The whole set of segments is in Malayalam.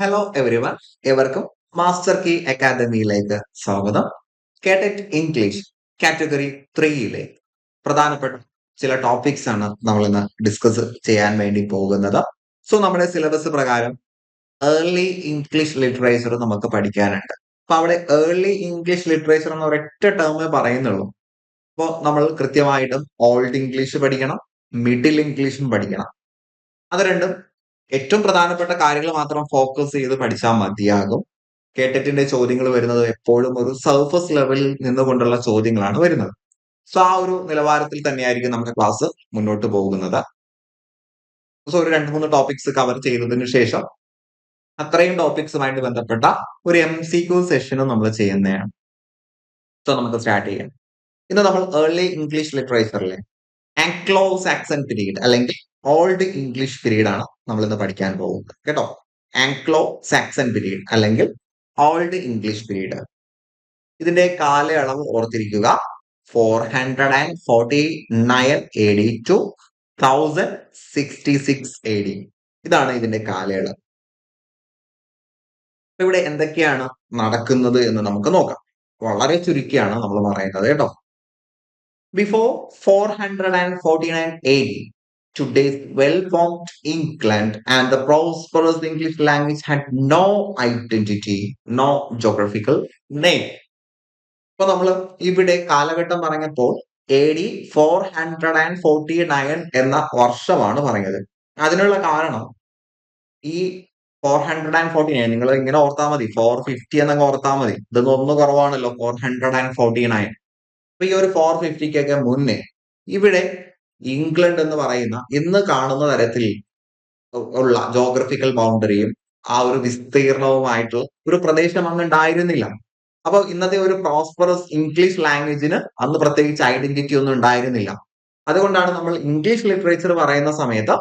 ഹലോ എവരിവൺ, എവർക്കും മാസ്റ്റർ കീ അക്കാദമിയിലേക്ക് സ്വാഗതം. കേട്ടറ്റ് ഇംഗ്ലീഷ് കാറ്റഗറി 3യിലെ പ്രധാനപ്പെട്ട ചില ടോപ്പിക്സ് ആണ് നമ്മൾ ഇന്ന് ഡിസ്കസ് ചെയ്യാൻ വേണ്ടി പോകുന്നത്. സോ നമ്മുടെ സിലബസ് പ്രകാരം ഏർലി ഇംഗ്ലീഷ് ലിറ്ററേച്ചർ നമുക്ക് പഠിക്കാനുണ്ട്. അപ്പൊ അവിടെ ഏർലി ഇംഗ്ലീഷ് ലിറ്ററേച്ചർ എന്ന ഒരൊറ്റ ടേമേ പറയുന്നുള്ളൂ. അപ്പോൾ നമ്മൾ കൃത്യമായിട്ടും ഓൾഡ് ഇംഗ്ലീഷ് പഠിക്കണം, മിഡിൽ ഇംഗ്ലീഷും പഠിക്കണം. അത് രണ്ടും ഏറ്റവും പ്രധാനപ്പെട്ട കാര്യങ്ങൾ മാത്രം ഫോക്കസ് ചെയ്ത് പഠിച്ചാൽ മതിയാകും. കേട്ടറ്റിന്റെ ചോദ്യങ്ങൾ വരുന്നത് എപ്പോഴും ഒരു സർഫസ് ലെവലിൽ നിന്നുകൊണ്ടുള്ള ചോദ്യങ്ങളാണ് വരുന്നത്. സോ ആ ഒരു നിലവാരത്തിൽ തന്നെയായിരിക്കും നമ്മുടെ ക്ലാസ് മുന്നോട്ട് പോകുന്നത്. സോ ഒരു 2-3 ടോപ്പിക്സ് കവർ ചെയ്തതിനു ശേഷം അത്രയും ടോപ്പിക്സുമായിട്ട് ബന്ധപ്പെട്ട ഒരു MCQ സെഷനും നമ്മൾ ചെയ്യുന്നതാണ്. സോ നമുക്ക് സ്റ്റാർട്ട് ചെയ്യാം. ഇന്ന് നമ്മൾ ഏർലി ഇംഗ്ലീഷ് ലിറ്ററേച്ചറിലെ ആംഗ്ലോ സാക്സൺ പീരീഡ് അല്ലെങ്കിൽ ഓൾഡ് ഇംഗ്ലീഷ് പീരീഡ് ആണ് നമ്മൾ ഇന്ന് പഠിക്കാൻ പോകുന്നത് കേട്ടോ. ആംഗ്ലോ സാക്സൺ പീരീഡ് അല്ലെങ്കിൽ ഓൾഡ് ഇംഗ്ലീഷ് പീരീഡ്. ഇതിന്റെ കാലയളവ് ഓർത്തിരിക്കുക, 449 AD ടു 1066 AD. ഇതാണ് ഇതിന്റെ കാലയളവ്. ഇവിടെ എന്തൊക്കെയാണ് നടക്കുന്നത് എന്ന് നമുക്ക് നോക്കാം. വളരെ ചുരുക്കിയാണ് നമ്മൾ പറയുന്നത് കേട്ടോ. Before 449 AD, today's well-formed England and the prosperous English language had no identity, no geographical name. ഇപ്പൊ നമ്മൾ ഇവിടെ കാലഘട്ടം പറഞ്ഞപ്പോൾ AD 449 എന്ന വർഷമാണ് പറഞ്ഞത്. അതിനുള്ള കാരണം ഈ 449 നിങ്ങൾ ഇങ്ങനെ ഓർത്താൽ മതി, 450 എന്നങ്ങ് ഓർത്താൽ മതി. ഇതൊന്നും ഒന്ന് കുറവാണല്ലോ 449. അപ്പൊ ഈ ഒരു 450ക്കൊക്കെ മുന്നേ ഇവിടെ ഇംഗ്ലണ്ട് എന്ന് പറയുന്ന ഇന്ന് കാണുന്ന തരത്തിൽ ഉള്ള ജോഗ്രഫിക്കൽ ബൗണ്ടറിയും ആ ഒരു വിസ്തീർണവുമായിട്ടുള്ള ഒരു പ്രദേശം അന്ന് ഉണ്ടായിരുന്നില്ല. അപ്പൊ ഇന്നത്തെ ഒരു പ്രോസ്പെറസ് ഇംഗ്ലീഷ് ലാംഗ്വേജിന് അന്ന് പ്രത്യേകിച്ച് ഐഡന്റിറ്റി ഒന്നും ഉണ്ടായിരുന്നില്ല. അതുകൊണ്ടാണ് നമ്മൾ ഇംഗ്ലീഷ് ലിറ്ററേച്ചർ പറയുന്ന സമയത്ത്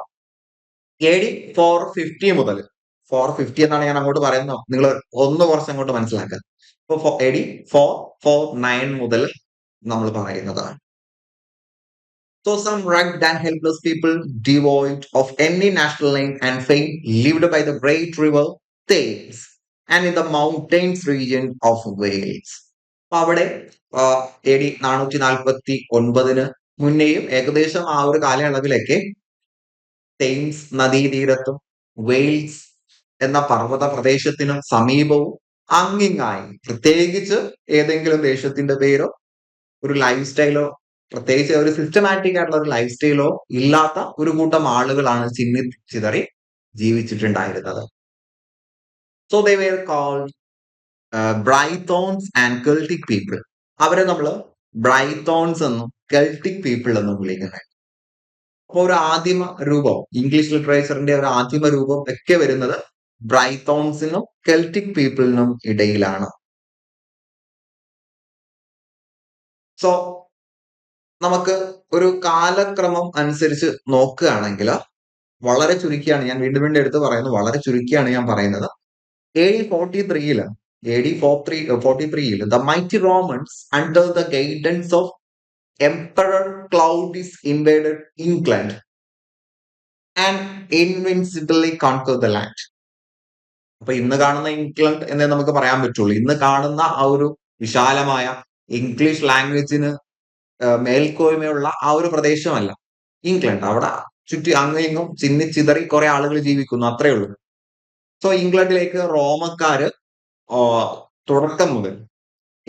AD 450 മുതൽ 450 എന്നാണ് ഞാൻ അങ്ങോട്ട് പറയുന്നത്, നിങ്ങൾ ഒന്ന് കുറച്ച് അങ്ങോട്ട് മനസ്സിലാക്കുക. അപ്പൊ AD 449 മുതൽ നമ്മൾ പറയുന്നതാണ്. So some rugged and helpless people, devoid of any national name and fame, lived by the great river Thames and in the mountains region of Wales. അപ്പൊ അവിടെ AD 449 മുന്നേയും ഏകദേശം ആ ഒരു കാലയളവിലൊക്കെ തെയിംസ് നദീതീരത്തും വെയിൽസ് എന്ന പർവ്വത പ്രദേശത്തിനും സമീപവും അങ്ങിങ്ങായി പ്രത്യേകിച്ച് ഏതെങ്കിലും ദേശത്തിന്റെ പേരോ ഒരു ലൈഫ് സ്റ്റൈലോ പ്രത്യേകിച്ച് ഒരു സിസ്റ്റമാറ്റിക് ആയിട്ടുള്ള ഒരു ലൈഫ് സ്റ്റൈലോ ഇല്ലാത്ത ഒരു കൂട്ടം ആളുകളാണ് ചിന്നി ചിതറി ജീവിച്ചിട്ടുണ്ടായിരുന്നത്. So they were called Brythons and Celtic people. അവരെ നമ്മൾ ബ്രൈത്തോൺസ് എന്നും കെൽട്ടിക് പീപ്പിൾ എന്നും വിളിക്കുന്നത്. അപ്പൊ ഒരു ആദിമ രൂപം, ഇംഗ്ലീഷ് ലിറ്ററേച്ചറിന്റെ ഒരു ആദിമ രൂപം ഒക്കെ വരുന്നത് ബ്രൈത്തോൺസിനും കെൽട്ടിക് പീപ്പിളിനും ഇടയിലാണ്. സോ നമുക്ക് ഒരു കാലക്രമം അനുസരിച്ച് നോക്കുകയാണെങ്കിൽ വളരെ ചുരുക്കിയാണ് ഞാൻ വീണ്ടും വീണ്ടും എടുത്ത് പറയുന്നത്, വളരെ ചുരുക്കിയാണ് ഞാൻ പറയുന്നത്. AD 43 the mighty Romans under the guidance of Emperor Claudius invaded England and invincibly conquered the land. അപ്പൊ ഇന്ന് കാണുന്ന ഇംഗ്ലണ്ട് എന്നേ നമുക്ക് പറയാൻ പറ്റുള്ളൂ. ഇന്ന് കാണുന്ന ആ ഒരു വിശാലമായ ഇംഗ്ലീഷ് ലാംഗ്വേജിന് മേൽക്കോയ്മയുള്ള ആ ഒരു പ്രദേശമല്ല ഇംഗ്ലണ്ട്. അവിടെ ചുറ്റി അങ്ങും ഇങ്ങും ചിന്നിച്ചിതറി കുറെ ആളുകൾ ജീവിക്കുന്നു, അത്രേ ഉള്ളൂ. സോ ഇംഗ്ലണ്ടിലേക്ക് റോമക്കാര് തുടക്കം മുതൽ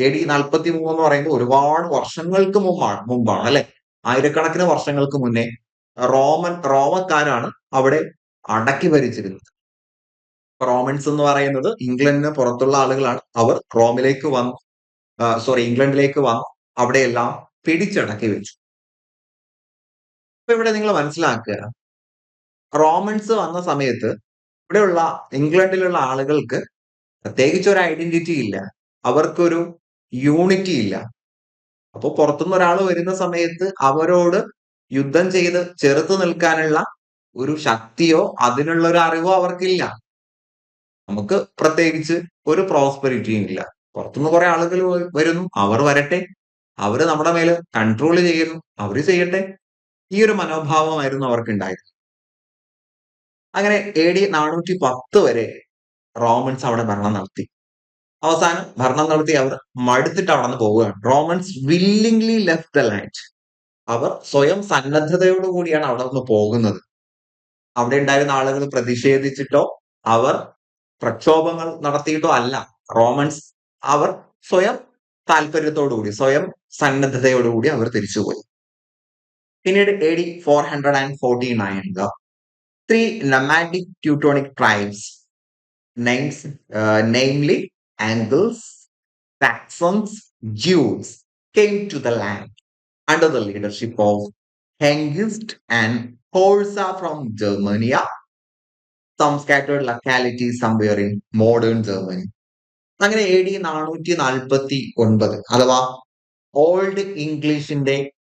AD 43 എന്ന് പറയുമ്പോൾ ഒരുപാട് വർഷങ്ങൾക്ക് മുമ്പാണ് അല്ലെ, ആയിരക്കണക്കിന് വർഷങ്ങൾക്ക് മുന്നേ റോമക്കാരാണ് അവിടെ അടക്കി ഭരിച്ചിരുന്നത്. റോമൻസ് എന്ന് പറയുന്നത് ഇംഗ്ലണ്ടിന് പുറത്തുള്ള ആളുകളാണ്. അവർ ഇംഗ്ലണ്ടിലേക്ക് വന്നു അവിടെയെല്ലാം പിടിച്ചടക്കി വെച്ചു. അപ്പൊ ഇവിടെ നിങ്ങൾ മനസ്സിലാക്കുക, റോമൻസ് വന്ന സമയത്ത് ഇവിടെയുള്ള ഇംഗ്ലണ്ടിലുള്ള ആളുകൾക്ക് പ്രത്യേകിച്ച് ഒരു ഐഡന്റിറ്റി ഇല്ല, അവർക്കൊരു യൂണിറ്റി ഇല്ല. അപ്പൊ പുറത്തുനിന്ന് ഒരാൾ വരുന്ന സമയത്ത് അവരോട് യുദ്ധം ചെയ്ത് ചെറുത്ത് നിൽക്കാനുള്ള ഒരു ശക്തിയോ അതിനുള്ള ഒരു അറിവോ അവർക്കില്ല. നമുക്ക് പ്രത്യേകിച്ച് ഒരു പ്രോസ്പെരിറ്റിയും ഇല്ല. പുറത്തുനിന്ന് കുറെ ആളുകൾ വരുന്നു, അവർ വരട്ടെ, അവര് നമ്മുടെ മേല് കൺട്രോൾ ചെയ്യുന്നു, അവര് ചെയ്യട്ടെ, ഈ ഒരു മനോഭാവമായിരുന്നു അവർക്ക് ഉണ്ടായിരുന്നത്. അങ്ങനെ AD 410 വരെ റോമൻസ് അവിടെ ഭരണം നടത്തി. അവസാനം ഭരണം നടത്തി അവർ മടുത്തിട്ട് അവിടെ നിന്ന് പോവുകയാണ്. Romans willingly left the land. അവർ സ്വയം സന്നദ്ധതയോടു കൂടിയാണ് അവിടെ നിന്ന് പോകുന്നത്. അവിടെ ഉണ്ടായിരുന്ന ആളുകൾ പ്രതിഷേധിച്ചിട്ടോ അവർ പ്രക്ഷോഭങ്ങൾ നടത്തിയിട്ടോ അല്ല. റോമൻസ് അവർ സ്വയം താല്പര്യത്തോടുകൂടി, സ്വയം സന്നദ്ധതയോടുകൂടി അവർ തിരിച്ചുപോയി. പിന്നീട് AD 449 three nomadic Teutonic tribes, namely Angles, Saxons, Jews, came to the land under the leadership of Hengist and Horsa from Germania, some scattered localities somewhere in modern Germany. അങ്ങനെ AD 449 അഥവാ ഓൾഡ് ഇംഗ്ലീഷിന്റെ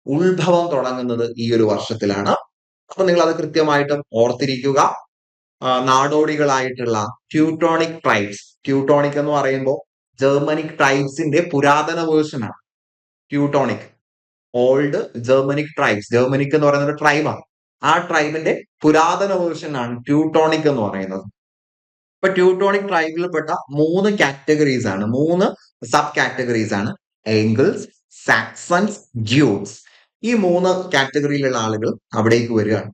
ഉത്ഭവം തുടങ്ങുന്നത് ഈ ഒരു വർഷത്തിലാണ്. അപ്പൊ നിങ്ങൾ അത് കൃത്യമായിട്ടും ഓർത്തിരിക്കുക. നാടോടികളായിട്ടുള്ള ട്യൂട്ടോണിക് ട്രൈബ്സ്, ട്യൂട്ടോണിക് എന്ന് പറയുമ്പോൾ ജർമ്മനിക് ട്രൈബ്സിന്റെ പുരാതന വേർഷനാണ് Teutonic. Old Germanic tribes, Germanic എന്ന് പറയുന്ന ഒരു ട്രൈബാണ്. ആ ട്രൈബിന്റെ പുരാതന വേർഷനാണ് ട്യൂട്ടോണിക് എന്ന് പറയുന്നത്. ഇപ്പൊ ട്യൂട്ടോണിക് ട്രൈബിൽപ്പെട്ട 3 കാറ്റഗറീസ് ആണ്, 3 സബ് കാറ്റഗറീസ് ആണ്: ഏംഗിൾസ്, സാക്സൺസ്, ജ്യൂസ്. ഈ 3 കാറ്റഗറിയിലുള്ള ആളുകൾ അവിടേക്ക് വരികയാണ്.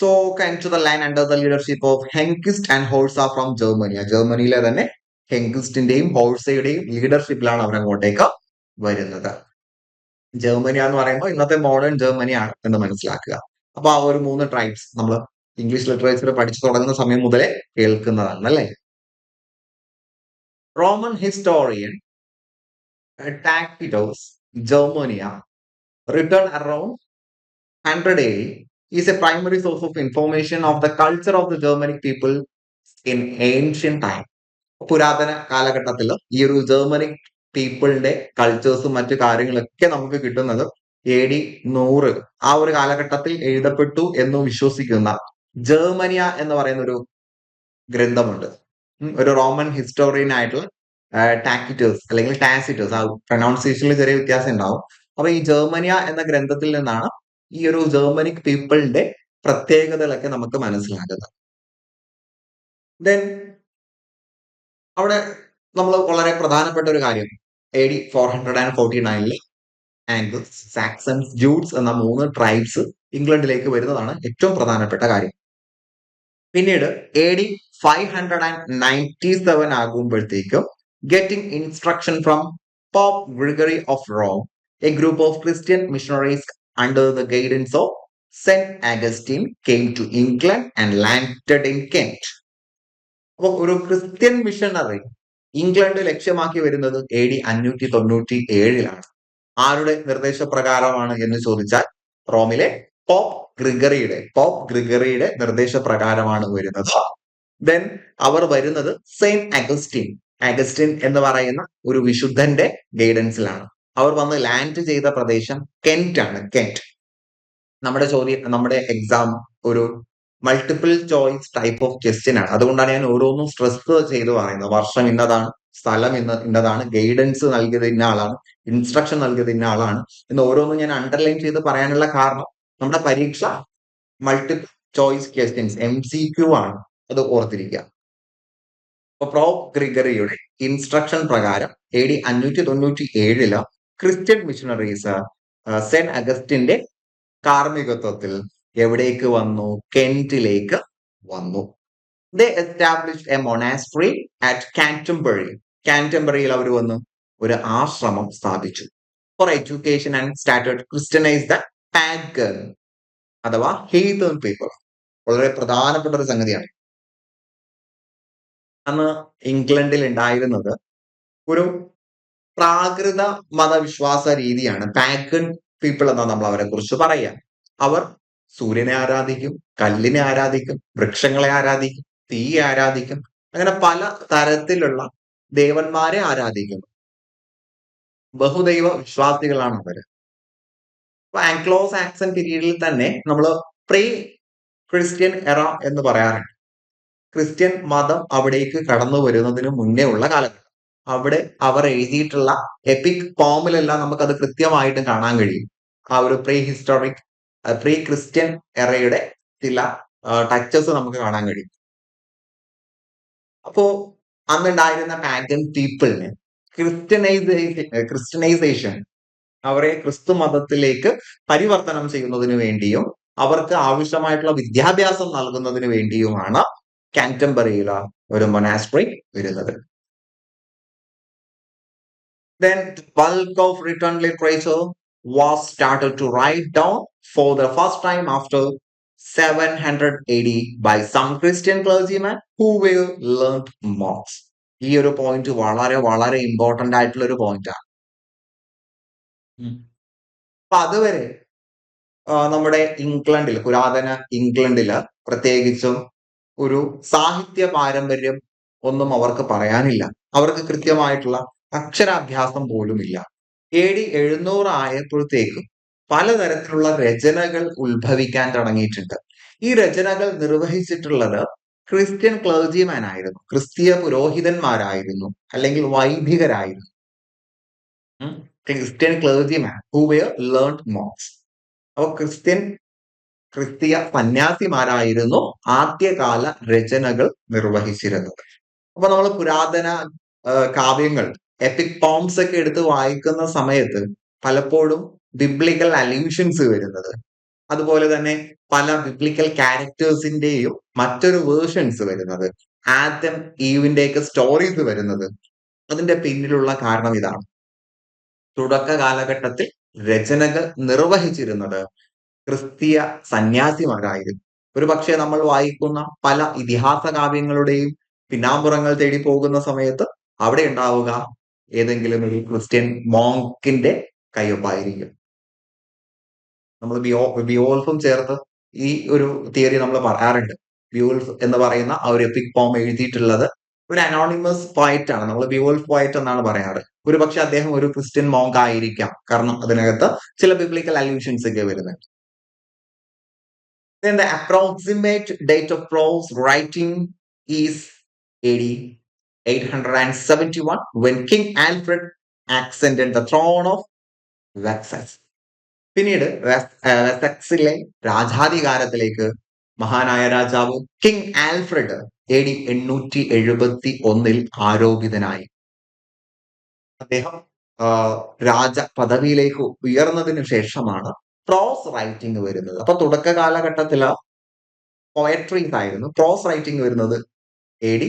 So came to the land under the leadership of Hengist and Horsa from Germany. ജർമ്മനിയിലെ തന്നെ ഹെങ്കിസ്റ്റിന്റെയും ഹോഴ്സയുടെയും ലീഡർഷിപ്പിലാണ് അവർ അങ്ങോട്ടേക്ക് വരുന്നത്. ജർമ്മനി എന്ന് പറയുമ്പോൾ ഇന്നത്തെ മോഡേൺ ജർമ്മനിയാണ് എന്ന് മനസ്സിലാക്കുക. അപ്പൊ ആ ഒരു 3 ട്രൈബ്സ് നമ്മൾ ഇംഗ്ലീഷ് ലിറ്ററേച്ചർ പഠിച്ചു തുടങ്ങുന്ന സമയം മുതലേ കേൾക്കുന്നതാണ് അല്ലേ. Roman historian Tacitus Germania, written around 100 AD, is a primary source of information of the culture of the Germanic people in ancient time. പുരാതന കാലഘട്ടത്തിൽ ഈ ഒരു ജർമ്മനിക് പീപ്പിളിന്റെ കൾച്ചേഴ്സും മറ്റു കാര്യങ്ങളൊക്കെ നമുക്ക് കിട്ടുന്നത് AD 100 ആ ഒരു കാലഘട്ടത്തിൽ എഴുതപ്പെട്ടു എന്ന് വിശ്വസിക്കുന്ന ജർമനിയ എന്ന് പറയുന്ന ഒരു ഗ്രന്ഥമുണ്ട്. ഒരു റോമൻ ഹിസ്റ്റോറിയൻ ആയിട്ടുള്ള ടാക്കിറ്റേഴ്സ് അല്ലെങ്കിൽ ടാസിറ്റേഴ്സ്, ആ പ്രൊനൗൺസിയേഷനിൽ ചെറിയ വ്യത്യാസം ഉണ്ടാവും. അപ്പൊ ഈ ജർമ്മനിയ എന്ന ഗ്രന്ഥത്തിൽ നിന്നാണ് ഈ ഒരു ജർമ്മനിക് പീപ്പിളിന്റെ പ്രത്യേകതകളൊക്കെ നമുക്ക് മനസ്സിലാക്കുന്നത്. ദെൻ അവിടെ നമ്മൾ വളരെ പ്രധാനപ്പെട്ട ഒരു കാര്യം, AD 449 ആംഗിൾസ്, സാക്സൺസ്, ജൂഡ്സ് എന്ന 3 ട്രൈബ്സ് ഇംഗ്ലണ്ടിലേക്ക് വരുന്നതാണ് ഏറ്റവും പ്രധാനപ്പെട്ട കാര്യം. പിന്നീട് AD 597 ആകുമ്പോഴത്തേക്കും getting instruction from Pope Gregory of Rome, a group of Christian missionaries under the guidance of St. Augustine came to England and landed in Kent. അപ്പോൾ ഒരു ക്രിസ്ത്യൻ മിഷണറി ഇംഗ്ലണ്ട് ലക്ഷ്യമാക്കി വരുന്നത് AD 597 ആരുടെ നിർദ്ദേശപ്രകാരമാണ് എന്ന് ചോദിച്ചാൽ റോമിലെ പോപ്പ് ഗ്രിഗറിയുടെ നിർദ്ദേശപ്രകാരമാണ് വരുന്നത്. ദെൻ അവർ വരുന്നത് സെയിന്റ് അഗസ്റ്റിൻ എന്ന് പറയുന്ന ഒരു വിശുദ്ധന്റെ ഗൈഡൻസിലാണ്. അവർ വന്ന് ലാൻഡ് ചെയ്ത പ്രദേശം കെന്റ് ആണ്. കെന്റ് നമ്മുടെ എക്സാം ഒരു multiple choice type of question ആണ്. അതുകൊണ്ടാണ് ഞാൻ ഓരോന്നും സ്ട്രെസ് ചെയ്ത് പറയുന്നത്. വർഷം ഇന്നതാണ്, സ്ഥലം ഇന്നതാണ്, ഗൈഡൻസ് നൽകിയത് ഇന്ന ആളാണ്, ഇൻസ്ട്രക്ഷൻ നൽകിയത് ഇന്ന ആളാണ് എന്ന് ഓരോന്നും ഞാൻ അണ്ടർലൈൻ ചെയ്ത് പറയാനുള്ള കാരണം നമ്മുടെ പരീക്ഷ മൾട്ടിപ്പിൾ ചോയ്സ് ക്വസ്റ്റ്യൻസ് MCQ ആണ്, അത് ഓർത്തിരിക്കുക. പോപ്പ് ഗ്രിഗറിയുടെ ഇൻസ്ട്രക്ഷൻ പ്രകാരം AD 597 ക്രിസ്ത്യൻ മിഷണറീസ് സെന്റ് അഗസ്റ്റിന്റെ കാർമ്മികത്വത്തിൽ എവിടേക്ക് വന്നു? കെന്റിലേക്ക് വന്നു. They established a monastery at Canterbury. കാന്റംബറിയിൽ അവർ വന്ന് ഒരു ആശ്രമം സ്ഥാപിച്ചു. For education and started Christianize the pagan അഥവാ heathen people. വളരെ പ്രധാനപ്പെട്ട ഒരു സംഗതിയാണ്. അന്ന് ഇംഗ്ലണ്ടിൽ ഉണ്ടായിരുന്നത് ഒരു പ്രാകൃത മതവിശ്വാസ രീതിയാണ്. പാഗൻ പീപ്പിൾ എന്നാണ് നമ്മൾ അവരെ കുറിച്ച് പറയുക. അവർ സൂര്യനെ ആരാധിക്കും, കല്ലിനെ ആരാധിക്കും, വൃക്ഷങ്ങളെ ആരാധിക്കും, തീയെ ആരാധിക്കും, അങ്ങനെ പല തരത്തിലുള്ള ദേവന്മാരെ ആരാധിക്കുന്നു. ബഹുദൈവ വിശ്വാസികളാണ് അവര്. അപ്പൊ ആംഗ്ലോ സാക്സൺ പീരീഡിൽ തന്നെ നമ്മൾ പ്രീ ക്രിസ്ത്യൻ എറ എന്ന് പറയാറുണ്ട്. ക്രിസ്ത്യൻ മതം അവിടേക്ക് കടന്നു വരുന്നതിന് മുന്നേ ഉള്ള കാലഘട്ടം. അവിടെ അവർ എഴുതിയിട്ടുള്ള എപ്പിക് പോമിലെല്ലാം നമുക്കത് കൃത്യമായിട്ട് കാണാൻ കഴിയും. ആ ഒരു പ്രീ ക്രിസ്ത്യൻ എറയുടെ ചില ടച്ചസ് നമുക്ക് കാണാൻ കഴിയും. അപ്പോ അന്നുണ്ടായിരുന്ന പാഗൻ പീപ്പിളിന് ക്രിസ്ത്യനൈസേഷൻ, അവരെ ക്രിസ്തു മതത്തിലേക്ക് പരിവർത്തനം ചെയ്യുന്നതിന് വേണ്ടിയും അവർക്ക് ആവശ്യമായിട്ടുള്ള വിദ്യാഭ്യാസം നൽകുന്നതിന് വേണ്ടിയുമാണ് കാന്റംബറിയില ഒരു മൊനാസ്ട്രി വരുന്നത്. Then the bulk of written literature was started to write down for the first time after 700 AD by some Christian clergymen who were learned monks. ഈ ഒരു പോയിന്റ് വളരെ വളരെ ഇമ്പോർട്ടന്റ് ആയിട്ടുള്ള ഒരു പോയിന്റാണ്. അപ്പൊ അതുവരെ നമ്മുടെ ഇംഗ്ലണ്ടിൽ, പുരാതന ഇംഗ്ലണ്ടില് പ്രത്യേകിച്ചും ഒരു സാഹിത്യ പാരമ്പര്യം ഒന്നും അവർക്ക് പറയാനില്ല. അവർക്ക് കൃത്യമായിട്ടുള്ള അക്ഷരാഭ്യാസം പോലുമില്ല. AD 700 ആയപ്പോഴത്തേക്കും പലതരത്തിലുള്ള രചനകൾ ഉത്ഭവിക്കാൻ തുടങ്ങിയിട്ടുണ്ട്. ഈ രചനകൾ നിർവഹിച്ചിട്ടുള്ളത് ക്രിസ്ത്യൻ ക്ലർജിമാൻ ആയിരുന്നു, ക്രിസ്തീയ പുരോഹിതന്മാരായിരുന്നു, അല്ലെങ്കിൽ വൈദികരായിരുന്നു. Christian clergyman who were learned monks. അപ്പോൾ ക്രിസ്തീയ സന്യാസിമാരായിരുന്നു ആദ്യകാല രചനകൾ നിർവഹിച്ചിരുന്നത്. അപ്പൊ നമ്മൾ പുരാതന കാവ്യങ്ങൾ, എപ്പിക് പോംസ് ഒക്കെ എടുത്ത് വായിക്കുന്ന സമയത്ത് പലപ്പോഴും ബിബ്ലിക്കൽ അല്യൂഷൻസ് വരുന്നത്, അതുപോലെ തന്നെ പല ബിബ്ലിക്കൽ ക്യാരക്ടേഴ്സിന്റെയും മറ്റൊരു വേർഷൻസ് വരുന്നത്, ആദം ഈവിന്റെയൊക്കെ സ്റ്റോറീസ് വരുന്നത്, അതിന്റെ പിന്നിലുള്ള കാരണം ഇതാണ്. തുടക്ക കാലഘട്ടത്തിൽ രചനകൾ നിർവഹിച്ചിരുന്നത് ക്രിസ്തീയ സന്യാസിമാരായിരുന്നു. ഒരു പക്ഷേ നമ്മൾ വായിക്കുന്ന പല ഇതിഹാസ കാവ്യങ്ങളുടെയും പിന്നാമ്പുറങ്ങൾ തേടി പോകുന്ന സമയത്ത് അവിടെ ഉണ്ടാവുക ഏതെങ്കിലും ഒരു ക്രിസ്ത്യൻ മോങ്കിന്റെ കയ്യൊപ്പായിരിക്കും. നമ്മൾ ബിയോൾഫും ചേർത്ത് ഈ ഒരു തിയറി നമ്മൾ പറയാറുണ്ട്. ബിയോൾഫ് എന്ന് പറയുന്ന ആ ഒരു എപ്പിക് പോം എഴുതിയിട്ടുള്ളത് ഒരു അനോണിമസ് പോയറ്റ് ആണ്. നമ്മൾ ബിയോൾഫ് പോയറ്റ് എന്നാണ് പറയാറ്. ഒരു പക്ഷെ അദ്ദേഹം ഒരു ക്രിസ്ത്യൻ മോങ്ക് ആയിരിക്കാം, കാരണം അതിനകത്ത് ചില ബിബ്ലിക്കൽ അല്യൂഷൻസ് ഒക്കെ വരുന്നുണ്ട്. Then the approximate date of prose writing is AD 871 when King Alfred ascended the throne of Wessex. പിന്നീട് വെസക്സിലെ രാജാധികാരത്തിലേക്ക് മഹാനായ രാജാവ് കിങ് ആൽഫ്രഡ് AD 871 ആരോപിതനായി. അദ്ദേഹം രാജ പദവിയിലേക്ക് ഉയർന്നതിനു ശേഷമാണ് പ്രോസ് റൈറ്റിംഗ് വരുന്നത്. അപ്പൊ തുടക്ക കാലഘട്ടത്തില് പോയട്രീസ് ആയിരുന്നു. പ്രോസ് റൈറ്റിംഗ് വരുന്നത് AD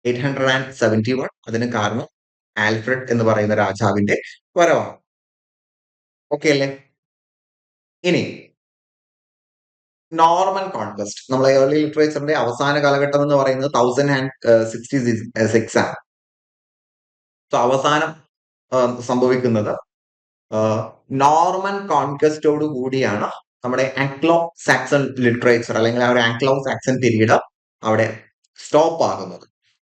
871. അതിന് കാരണം ആൽഫ്രഡ് എന്ന് പറയുന്ന രാജാവിന്റെ വരവാണ്. ഓക്കെ അല്ലേ? ഇനി നോർമൻ കോൺക്വസ്റ്റ്, നമ്മളെ ഏർലി ലിറ്ററേച്ചറിന്റെ അവസാന കാലഘട്ടം എന്ന് പറയുന്നത് 1066 ആണ്. സോ അവസാനം സംഭവിക്കുന്നത് നോർമൻ കോൺക്വസ്റ്റോട് കൂടിയാണ് നമ്മുടെ ആംഗ്ലോ സാക്സൺ ലിറ്ററേച്ചർ, അല്ലെങ്കിൽ ആ ഒരു ആംഗ്ലോ സാക്സൺ പീരീഡ് അവിടെ സ്റ്റോപ്പ് ആകുന്നത്.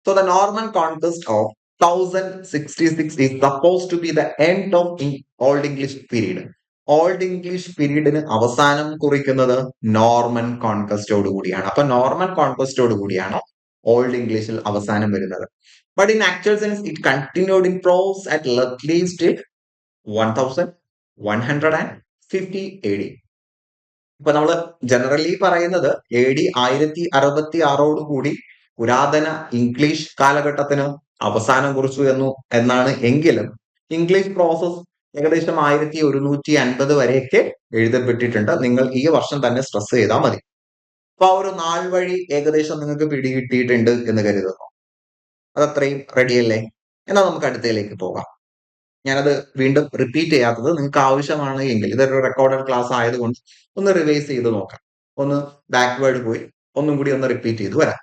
So the Norman conquest of 1066 is supposed to be the end of old English period. Old English പീരീഡിന് അവസാനം കുറിക്കുന്നത് നോർമൻ കോൺക്വസ്റ്റോട് കൂടിയാണ്. അപ്പൊ നോർമൻ കോൺക്വസ്റ്റോട് കൂടിയാണ് ഓൾഡ് ഇംഗ്ലീഷിൽ അവസാനം വരുന്നത്. But in actual sense it continued in prose at least 1150 AD. ഇപ്പൊ നമ്മൾ ജനറലി പറയുന്നത് AD 1066 കൂടി പുരാതന ഇംഗ്ലീഷ് കാലഘട്ടത്തിന് അവസാനം കുറിച്ചു എന്നാണ്. എങ്കിലും ഇംഗ്ലീഷ് പ്രോസസ് ഏകദേശം 1150 വരെയൊക്കെ എഴുതപ്പെട്ടിട്ടുണ്ട്. നിങ്ങൾ ഈ വർഷം തന്നെ സ്ട്രെസ് ചെയ്താൽ മതി. അപ്പൊ ആ ഒരു നാൾ വഴി ഏകദേശം നിങ്ങൾക്ക് പിടികിട്ടിയിട്ടുണ്ട് എന്ന് കരുതുന്നു. അതത്രയും റെഡിയല്ലേ? എന്നാൽ നമുക്ക് അടുത്തതിലേക്ക് പോകാം. ഞാനത് വീണ്ടും റിപ്പീറ്റ് ചെയ്യാത്തത് നിങ്ങൾക്ക് ആവശ്യമാണ് എങ്കിൽ, ഇതൊരു റെക്കോർഡഡ് ക്ലാസ് ആയതുകൊണ്ട് ഒന്ന് റിവൈസ് ചെയ്ത് നോക്കാം. ഒന്ന് ബാക്ക്വേർഡ് പോയി ഒന്നും കൂടി ഒന്ന് റിപ്പീറ്റ് ചെയ്ത് വരാം.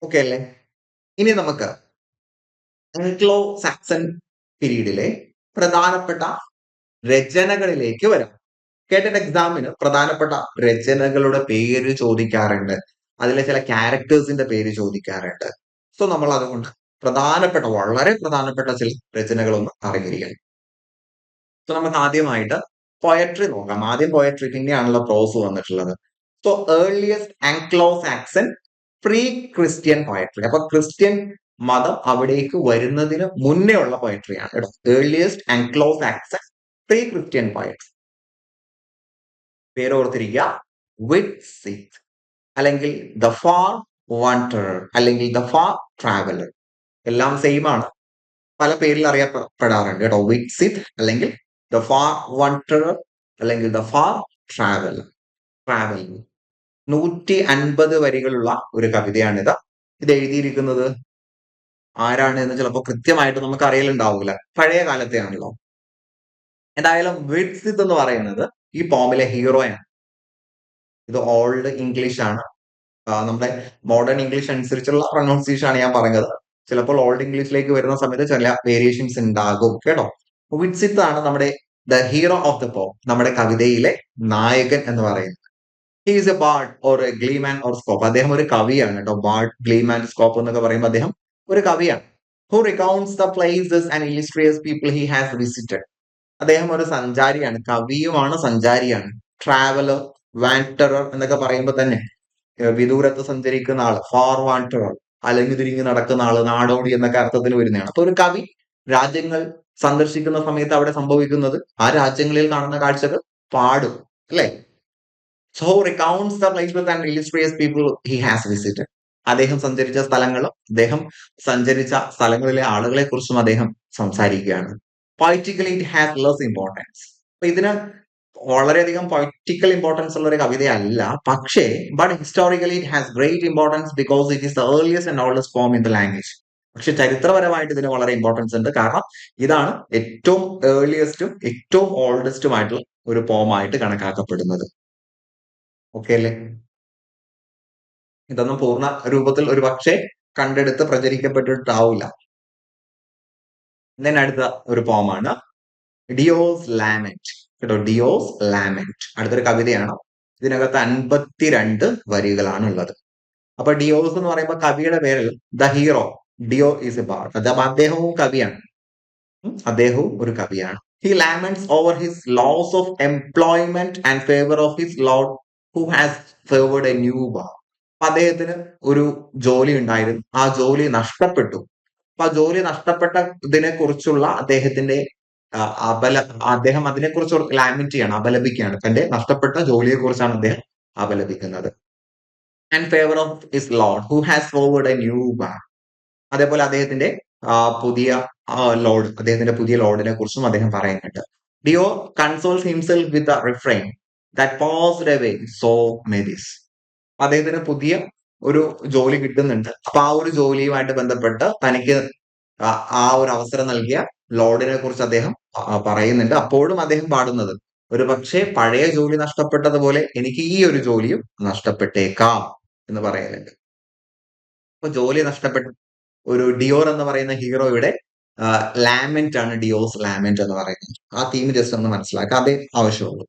ഓക്കെ അല്ലേ? ഇനി നമുക്ക് ആംഗ്ലോ സാക്സൺ പീരീഡിലെ പ്രധാനപ്പെട്ട രചനകളിലേക്ക് വരാം. കേട്ടഡ് എക്സാമിന് പ്രധാനപ്പെട്ട രചനകളുടെ പേര് ചോദിക്കാറുണ്ട്, അതിലെ ചില ക്യാരക്ടേഴ്സിന്റെ പേര് ചോദിക്കാറുണ്ട്. സോ നമ്മൾ അതുകൊണ്ട് വളരെ പ്രധാനപ്പെട്ട ചില രചനകളൊന്ന് അറിഞ്ഞിരിക്കണം. സോ നമുക്ക് ആദ്യമായിട്ട് പോയട്രി നോക്കാം. ആദ്യം പോയട്രി, പിന്നെയാണല്ലോ പ്രോസ് വന്നിട്ടുള്ളത്. So earliest Anglo Saxon pre Christian poetry. അപ്പൊ ക്രിസ്ത്യൻ മതം അവിടേക്ക് വരുന്നതിന് മുന്നേ ഉള്ള പോയട്രിയാണ് കേട്ടോ. Earliest Anglo Saxon pre Christian poetry. പേര് ഓർത്തിരിക്കുക, വിറ്റ്സിത്ത് അല്ലെങ്കിൽ ദ ഫാർ wanderer അല്ലെങ്കിൽ ദ ഫാർ ട്രാവലർ എല്ലാം സെയിം ആണ്. പല പേരിൽ അറിയപ്പെടാറുണ്ട് കേട്ടോ. വിക്സിത് അല്ലെങ്കിൽ ദ ഫാർ wanderer അല്ലെങ്കിൽ ദ ഫാർ ട്രാവലർ. ട്രാവലിംഗ് 150 വരികളുള്ള ഒരു കവിതയാണിത്. ഇത് എഴുതിയിരിക്കുന്നത് ആരാണ് എന്ന് ചിലപ്പോൾ കൃത്യമായിട്ട് നമുക്ക് അറിയലുണ്ടാവില്ല. പഴയ കാലത്തെയാണല്ലോ. എന്തായാലും വിറ്റ്സിത്ത് എന്ന് പറയുന്നത് ഈ പോമിലെ ഹീറോയാണ്. ഇത് ഓൾഡ് ഇംഗ്ലീഷ് ആണ്. നമ്മുടെ മോഡേൺ ഇംഗ്ലീഷ് അനുസരിച്ചുള്ള പ്രൊനൗൺസിയേഷൻ ആണ് ഞാൻ പറഞ്ഞത്. ചിലപ്പോൾ ഓൾഡ് ഇംഗ്ലീഷിലേക്ക് വരുന്ന സമയത്ത് ചില വേരിയേഷൻസ് ഉണ്ടാകും കേട്ടോ. വിറ്റ്സിത്ത് ആണ് നമ്മുടെ ദ ഹീറോ ഓഫ് ദ പോം, നമ്മുടെ കവിതയിലെ നായകൻ എന്ന് പറയുന്നത്. He is a bard or a gleeman or scop. അദ്ദേഹം ഒരു കവിയാണ് കേട്ടോ. ബാർഡ്, ഗ്ലീമാൻ, സ്കോപ്പ് എന്നൊക്കെ പറയുമ്പോൾ അദ്ദേഹം ഒരു കവിയാണ്. Who recounts the places and illustrates people he has visited. അദ്ദേഹം ഒരു സഞ്ചാരിയാണ്, കവിയുമാണ്, സഞ്ചാരിയാണ്. ട്രാവലർ, വാൻഡറർ എന്നൊക്കെ പറയുമ്പോൾ തന്നെ വിദൂരത്ത് സഞ്ചരിക്കുന്ന ആള്, ഫാർ വാൻഡറർ, അലഞ്ഞു തിരിഞ്ഞ് നടക്കുന്ന ആള്, നാടോടി എന്നൊക്കെ അർത്ഥത്തിൽ വരുന്നതാണ്. അപ്പൊ ഒരു കവി രാജ്യങ്ങൾ സന്ദർശിക്കുന്ന സമയത്ത് അവിടെ സംഭവിക്കുന്നത്, ആ രാജ്യങ്ങളിൽ കാണുന്ന കാഴ്ചകൾ പാടും, അല്ലെ? So recounts the places and illustrates people he has visited. അദ്ദേഹം സഞ്ചരിച്ച സ്ഥലങ്ങളും അദ്ദേഹം സഞ്ചരിച്ച സ്ഥലങ്ങളിലെ ആളുകളെ കുറിച്ചും അദ്ദേഹം സംസാരിക്കുകയാണ്. Politically it has less importance. അപ്പൊ ഇതിന് വളരെയധികം പൊളിറ്റിക്കൽ ഇമ്പോർട്ടൻസ് ഉള്ള ഒരു കവിതയല്ല. പക്ഷേ but historically it has great importance because it is the earliest and oldest form in the language. പക്ഷെ ചരിത്രപരമായിട്ട് ഇതിന് വളരെ ഇമ്പോർട്ടൻസ് ഉണ്ട്. കാരണം ഇതാണ് ഏറ്റവും ഏർലിയസ്റ്റും ഏറ്റവും ഓൾഡസ്റ്റുമായിട്ടുള്ള ഒരു പോമായിട്ട് കണക്കാക്കപ്പെടുന്നത്. ഓക്കെ അല്ലേ? ഇതൊന്നും പൂർണ്ണ രൂപത്തിൽ ഒരു പക്ഷേ കണ്ടെടുത്ത് പ്രചരിക്കപ്പെട്ടിട്ടാവില്ല. ദെൻ അടുത്ത ഒരു പോമാണ് ഡിയോസ് ലാമെന്റ് കേട്ടോ. ഡിയോസ് ലാമെന്റ് അടുത്തൊരു കവിതയാണ്. ഇതിനകത്ത് 52 വരികളാണ് ഉള്ളത്. അപ്പൊ ഡിയോസ് എന്ന് പറയുമ്പോൾ കവിയുടെ പേരിൽ the hero Deor is a bard. അദ്ദേഹവും കവിയാണ്. അദ്ദേഹവും ഒരു കവിയാണ്. He laments over his loss of employment and favour of his lord who has favoured a new bard. അദ്ദേഹത്തിന് ഒരു ജോലി ഉണ്ടായിരുന്നു, ആ ജോലി നഷ്ടപ്പെട്ടു. അപ്പൊ ആ ജോലി നഷ്ടപ്പെട്ടതിനെ കുറിച്ചുള്ള അദ്ദേഹത്തിന്റെ അദ്ദേഹം അതിനെക്കുറിച്ച് ലാമെന്റ് ചെയ്യാണ്, അപലപിക്കുകയാണ്. തന്റെ നഷ്ടപ്പെട്ട ജോലിയെ കുറിച്ചാണ് അദ്ദേഹം അപലപിക്കുന്നത്. And favour of his lord who has forward a new bard. അതേപോലെ അദ്ദേഹത്തിന്റെ പുതിയ ലോർഡ്, അദ്ദേഹത്തിന്റെ പുതിയ ലോർഡിനെ കുറിച്ചും അദ്ദേഹം പറയുന്നുണ്ട്. Deor consoles himself with the refrain that passed away so may this. അദ്ദേഹത്തിന് പുതിയ ഒരു ജോലി കിട്ടുന്നുണ്ട്. അപ്പൊ ആ ഒരു ജോലിയുമായിട്ട് ബന്ധപ്പെട്ട് തനിക്ക് ആ ഒരു അവസരം നൽകിയ ലോർഡിനെ കുറിച്ച് അദ്ദേഹം പറയുന്നുണ്ട്. അപ്പോഴും അദ്ദേഹം പാടുന്നത്, ഒരു പക്ഷേ പഴയ ജോലി നഷ്ടപ്പെട്ടതുപോലെ എനിക്ക് ഈ ഒരു ജോലിയും നഷ്ടപ്പെട്ടേക്കാം എന്ന് പറയുന്നുണ്ട്. അപ്പൊ ജോലി നഷ്ടപ്പെട്ട ഒരു ഡിയോർ എന്ന് പറയുന്ന ഹീറോയുടെ ലാമെന്റ് ആണ് ഡിയോസ് ലാമെന്റ് എന്ന് പറയുന്നത്. ആ തീം ജസ്റ്റ് ഒന്ന് മനസ്സിലാക്കുക, അതേ ആവശ്യമുള്ളൂ.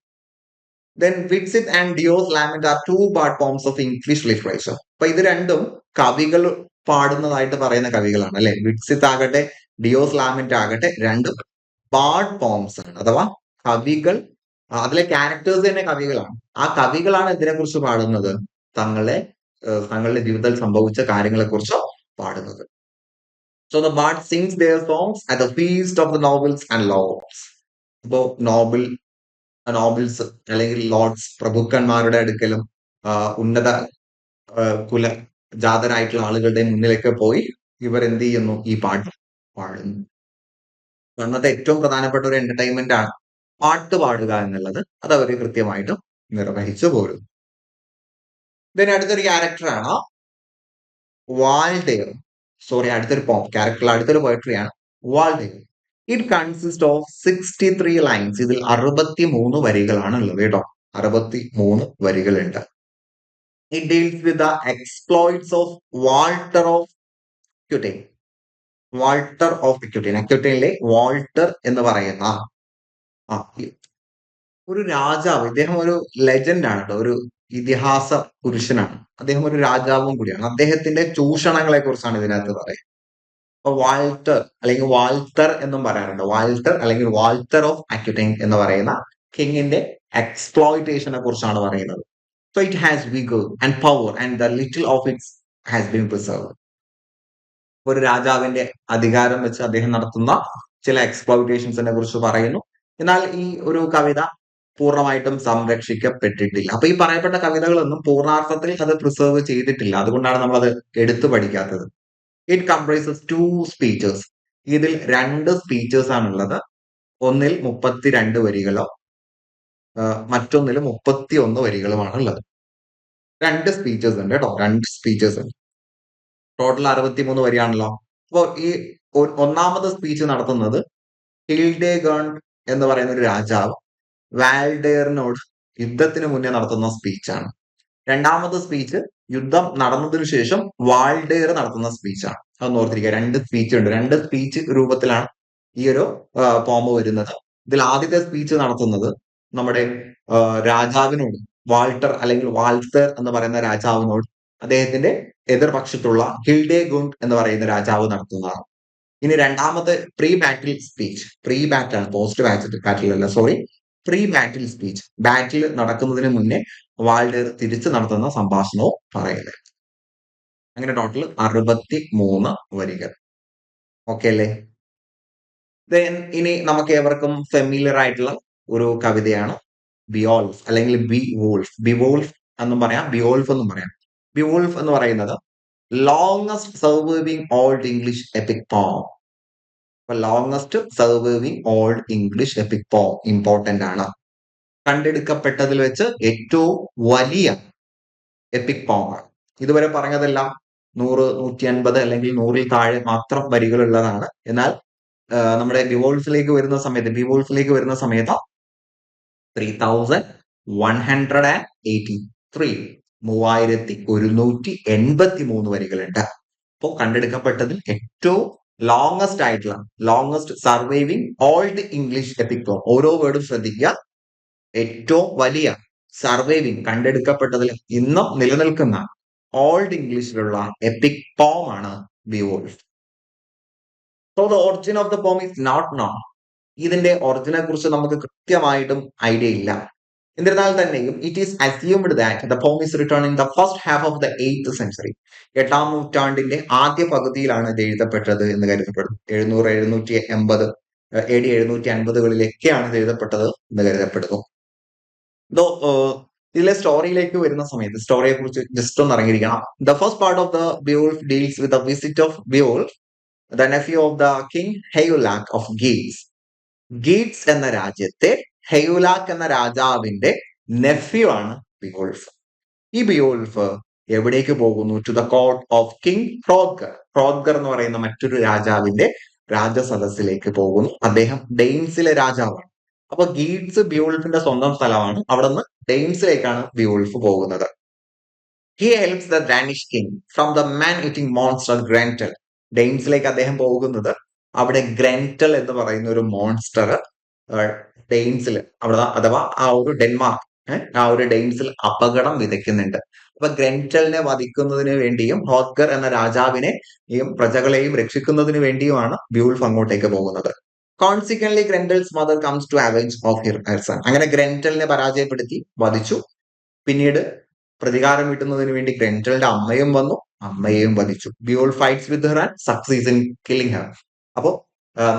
Then Witzit and Dio's Lament are two bard poems of English literature. അപ്പൊ ഇത് രണ്ടും കവികൾ പാടുന്നതായിട്ട് പറയുന്ന കവികളാണ് അല്ലെ. വിറ്റ്സിത്ത് ആകട്ടെ ഡിയോസ് ലാമെന്റ് ആകട്ടെ രണ്ടും ബാർഡ് പോംസ് ആണ്, അഥവാ കവികൾ. അതിലെ ക്യാരക്ടേഴ്സ് തന്നെ കവികളാണ്. ആ കവികളാണ് ഇതിനെ കുറിച്ച് പാടുന്നത്, തങ്ങളുടെ ജീവിതത്തിൽ സംഭവിച്ച കാര്യങ്ങളെ കുറിച്ച് പാടുന്നത്. So the Bard sings their songs at the feast of the nobles and lords. അപ്പോ നോബിൾസ് അല്ലെങ്കിൽ ലോർഡ്സ്, പ്രഭുക്കന്മാരുടെ അടുക്കലും ഉന്നത കുല ജാതരായിട്ടുള്ള ആളുകളുടെ മുന്നിലേക്ക് പോയി ഇവർ എന്ത് ചെയ്യുന്നു, ഈ പാട്ട് പാടുന്നു. അന്നത്തെ ഏറ്റവും പ്രധാനപ്പെട്ട ഒരു എന്റർടൈൻമെന്റ് ആണ് പാട്ട് പാടുക എന്നുള്ളത്. അത് അവർ കൃത്യമായിട്ടും നിർവഹിച്ചു പോരും. ഇതിന് അടുത്തൊരു ക്യാരക്ടറാണ് വാൾഡെയർ. അടുത്തൊരു ക്യാരക്ടർ, അടുത്തൊരു പോയട്രിയാണ് Waldere. It consist of 63 lines. ഇതിൽ 63 വരികളാണ് ഉള്ളത് കേട്ടോ. 63 വരികളുണ്ട്. It deals with the exploits of Walter of Aquitaine. Walter of Aquitaine, അക്യുറ്റൈനിലെ വാൾട്ടർ എന്ന് പറയുന്ന ഒരു രാജാവ്. ഇദ്ദേഹം ഒരു ലെജൻഡ് ആണ് കേട്ടോ, ഒരു ഇതിഹാസ പുരുഷനാണ്. അദ്ദേഹം ഒരു രാജാവും കൂടിയാണ്. അദ്ദേഹത്തിന്റെ ചൂഷണങ്ങളെ കുറിച്ചാണ് ഇതിനകത്ത് പറയുന്നത്. അപ്പൊ വാൾട്ടർ അല്ലെങ്കിൽ വാൾട്ടർ എന്നും പറയാറുണ്ട്. വാൾട്ടർ അല്ലെങ്കിൽ വാൾട്ടർ ഓഫ് അക്യുറ്റൈൻ എന്ന് പറയുന്ന കിങ്ങിന്റെ എക്സ്പ്ലോയിറ്റേഷനെ കുറിച്ചാണ് പറയുന്നത്. So it has vigour and power and the little of its has been preserve. ഒരു രാജാവിന്റെ അധികാരം വെച്ച് അദ്ദേഹം നടത്തുന്ന ചില എക്സ്പ്ലോയിറ്റേഷൻസിനെ കുറിച്ച് പറയുന്നു. എന്നാൽ ഈ ഒരു കവിത പൂർണ്ണമായിട്ടും സംരക്ഷിക്കപ്പെട്ടിട്ടില്ല. അപ്പൊ ഈ പറയപ്പെട്ട കവിതകളൊന്നും പൂർണ്ണാർത്ഥത്തിൽ അത് പ്രിസർവ് ചെയ്തിട്ടില്ല. അതുകൊണ്ടാണ് നമ്മൾ അത് എടുത്തു പഠിക്കാത്തത്. It comprises 2 speeches. ഇതിൽ 2 സ്പീച്ചേഴ്സ് ആണുള്ളത്. ഒന്നിൽ 32 വരികളോ മറ്റൊന്നിൽ 31 വരികളുമാണ് ഉള്ളത്. 2 സ്പീച്ചേഴ്സ് ഉണ്ട് കേട്ടോ. 2 സ്പീച്ചേഴ്സ് ഉണ്ട്. ടോട്ടൽ 63 വരിയാണല്ലോ. അപ്പോൾ ഈ ഒന്നാമത് സ്പീച്ച് നടത്തുന്നത് ഹിൽഡേഗാണ്ട് എന്ന് പറയുന്ന ഒരു രാജാവ് വാൽഡേറിനോട് യുദ്ധത്തിന് മുന്നേ നടത്തുന്ന സ്പീച്ചാണ്. രണ്ടാമത്തെ സ്പീച്ച് യുദ്ധം നടന്നതിനു ശേഷം വാൾഡേർ നടത്തുന്ന സ്പീച്ചാണ്. അതൊന്ന് ഓർത്തിരിക്കുക. 2 സ്പീച്ച് ഉണ്ട്. 2 സ്പീച്ച് രൂപത്തിലാണ് ഈ ഒരു പോമ വരുന്നത്. ഇതിൽ ആദ്യത്തെ സ്പീച്ച് നടത്തുന്നത് നമ്മുടെ രാജാവിനോട്, വാൾട്ടർ അല്ലെങ്കിൽ വാൾട്ടർ എന്ന് പറയുന്ന രാജാവിനോട് അദ്ദേഹത്തിന്റെ എതിർപക്ഷത്തുള്ള ഹിൽഡേഗുണ്ട് എന്ന് പറയുന്ന രാജാവ് നടത്തുന്നതാണ്. ഇനി രണ്ടാമത്തെ പ്രീ ബാറ്റിൽ സ്പീച്ച്, പ്രീ ബാറ്റാണ്, പോസ്റ്റ് ബാറ്റിൽ അല്ല, സോറി, പ്രീ ബാറ്റിൽ സ്പീച്ച്. ബാറ്റിൽ നടക്കുന്നതിന് മുന്നേ വാൾഡർ തിരിച്ചു നടത്തുന്ന സംഭാഷണവും പറയുന്നത്. അങ്ങനെ ടോട്ടൽ 63 വരികൾ. ഓക്കെ അല്ലേ? ഇനി നമുക്ക് ഏവർക്കും ഫെമിലിയർ ആയിട്ടുള്ള ഒരു കവിതയാണ് ബിയോൾഫ് അല്ലെങ്കിൽ ബി വോൾഫ്. ബിവോൾഫ് എന്നും പറയാം, ബിയോൾഫ് എന്നും പറയാം. ബിവോൾഫ് എന്ന് പറയുന്നത് longest surviving Old English epic poem. Longest surviving Old English epic poem important ആണ്. കണ്ടെടുക്കപ്പെട്ടതിൽ വെച്ച് ഏറ്റവും വലിയ എപ്പിക് പോം ആണ്. ഇതുവരെ പറഞ്ഞതെല്ലാം 100, 150 അല്ലെങ്കിൽ 100ൽ താഴെ മാത്രം വരികളുള്ളതാണ്. എന്നാൽ നമ്മുടെ ബിവോൾഫിലേക്ക് വരുന്ന സമയത്ത് 3183 3183 വരികളുണ്ട്. അപ്പോൾ കണ്ടെടുക്കപ്പെട്ടതിൽ ഏറ്റവും ലോങ്സ്റ്റ് ആയിട്ടുള്ള, longest surviving Old English epic പോം. ഓരോ വേർഡും ശ്രദ്ധിക്കുക. ഏറ്റവും വലിയ സർവൈവിംഗ്, കണ്ടെടുക്കപ്പെട്ടതിൽ ഇന്നും നിലനിൽക്കുന്ന ഓൾഡ് ഇംഗ്ലീഷിലുള്ള എപ്പിക് പോം ആണ് Beowulf. So the origin of the poem is not known. ഇതിന്റെ ഒറിജിനെ കുറിച്ച് നമുക്ക് കൃത്യമായിട്ടും ഐഡിയ ഇല്ല. എന്നിരുന്നാൽ തന്നെയും it is assumed that the poem is written in the first half of the 8th century. 8ാം നൂറ്റാണ്ടിന്റെ ആദ്യ പകുതിയിലാണ് ഇത് എഴുതപ്പെട്ടത് എന്ന് കരുതപ്പെടുന്നു. 700, 780 AD 750കളിലൊക്കെയാണ് ഇത് എഴുതപ്പെട്ടത് എന്ന് കരുതപ്പെടുന്നു. ഇതിലെ സ്റ്റോറിയിലേക്ക് വരുന്ന സമയത്ത് സ്റ്റോറിയെ കുറിച്ച് ജസ്റ്റ് ഒന്ന് ഇറങ്ങിയിരിക്കണം. The first part of the Beowulf deals with the visit of Beowulf, the nephew of the king Hygelac of Geats. Geats എന്ന രാജ്യത്തെ ഹെയുലാക് എന്ന രാജാവിന്റെ നെഫ്യൂ ആണ് ബിയോൾഫ്. ഈ ബിയോൾഫ് എവിടേക്ക് പോകുന്നു? To the court of king Hrothgar. Hrothgar എന്ന് പറയുന്ന മറ്റൊരു രാജാവിന്റെ രാജസദസ്സിലേക്ക് പോകുന്നു. അദ്ദേഹം ഡെയിൻസിലെ രാജാവാണ്. അപ്പൊ ഗീറ്റ്സ് ബിയോൾഫിന്റെ സ്വന്തം സ്ഥലമാണ്. അവിടെ നിന്ന് ഡെയിൻസിലേക്കാണ് ബിയോൾഫ് പോകുന്നത്. He helps the Danish king from the man eating monster Grendel. ഡെയിൻസിലേക്ക് അദ്ദേഹം പോകുന്നത് അവിടെ ഗ്രെൻറ്റൽ എന്ന് പറയുന്ന ഒരു മോൺസ്റ്റർ ഡെയിൻസിൽ, അവിടെ അഥവാ ആ ഒരു ഡെൻമാർക്ക്, ആ ഒരു ഡെയിൻസിൽ അപകടം വിതയ്ക്കുന്നുണ്ട്. അപ്പൊ ഗ്രെൻറ്റലിനെ വധിക്കുന്നതിന് വേണ്ടിയും ഹോത്ഗർ എന്ന രാജാവിനെയും പ്രജകളെയും രക്ഷിക്കുന്നതിന് വേണ്ടിയുമാണ് ബിയോൾഫ് അങ്ങോട്ടേക്ക് പോകുന്നത്. Consequently Grendel's mother comes to avenge of her son. അങ്ങനെ ഗ്രെൻറ്റലിനെ പരാജയപ്പെടുത്തി വധിച്ചു. പിന്നീട് പ്രതികാരം വീട്ടുന്നതിന് വേണ്ടി ഗ്രെൻറ്റലിന്റെ അമ്മയും വന്നു, അമ്മയെയും വധിച്ചു. Beowulf fights with her and succeeds in killing her. അപ്പോ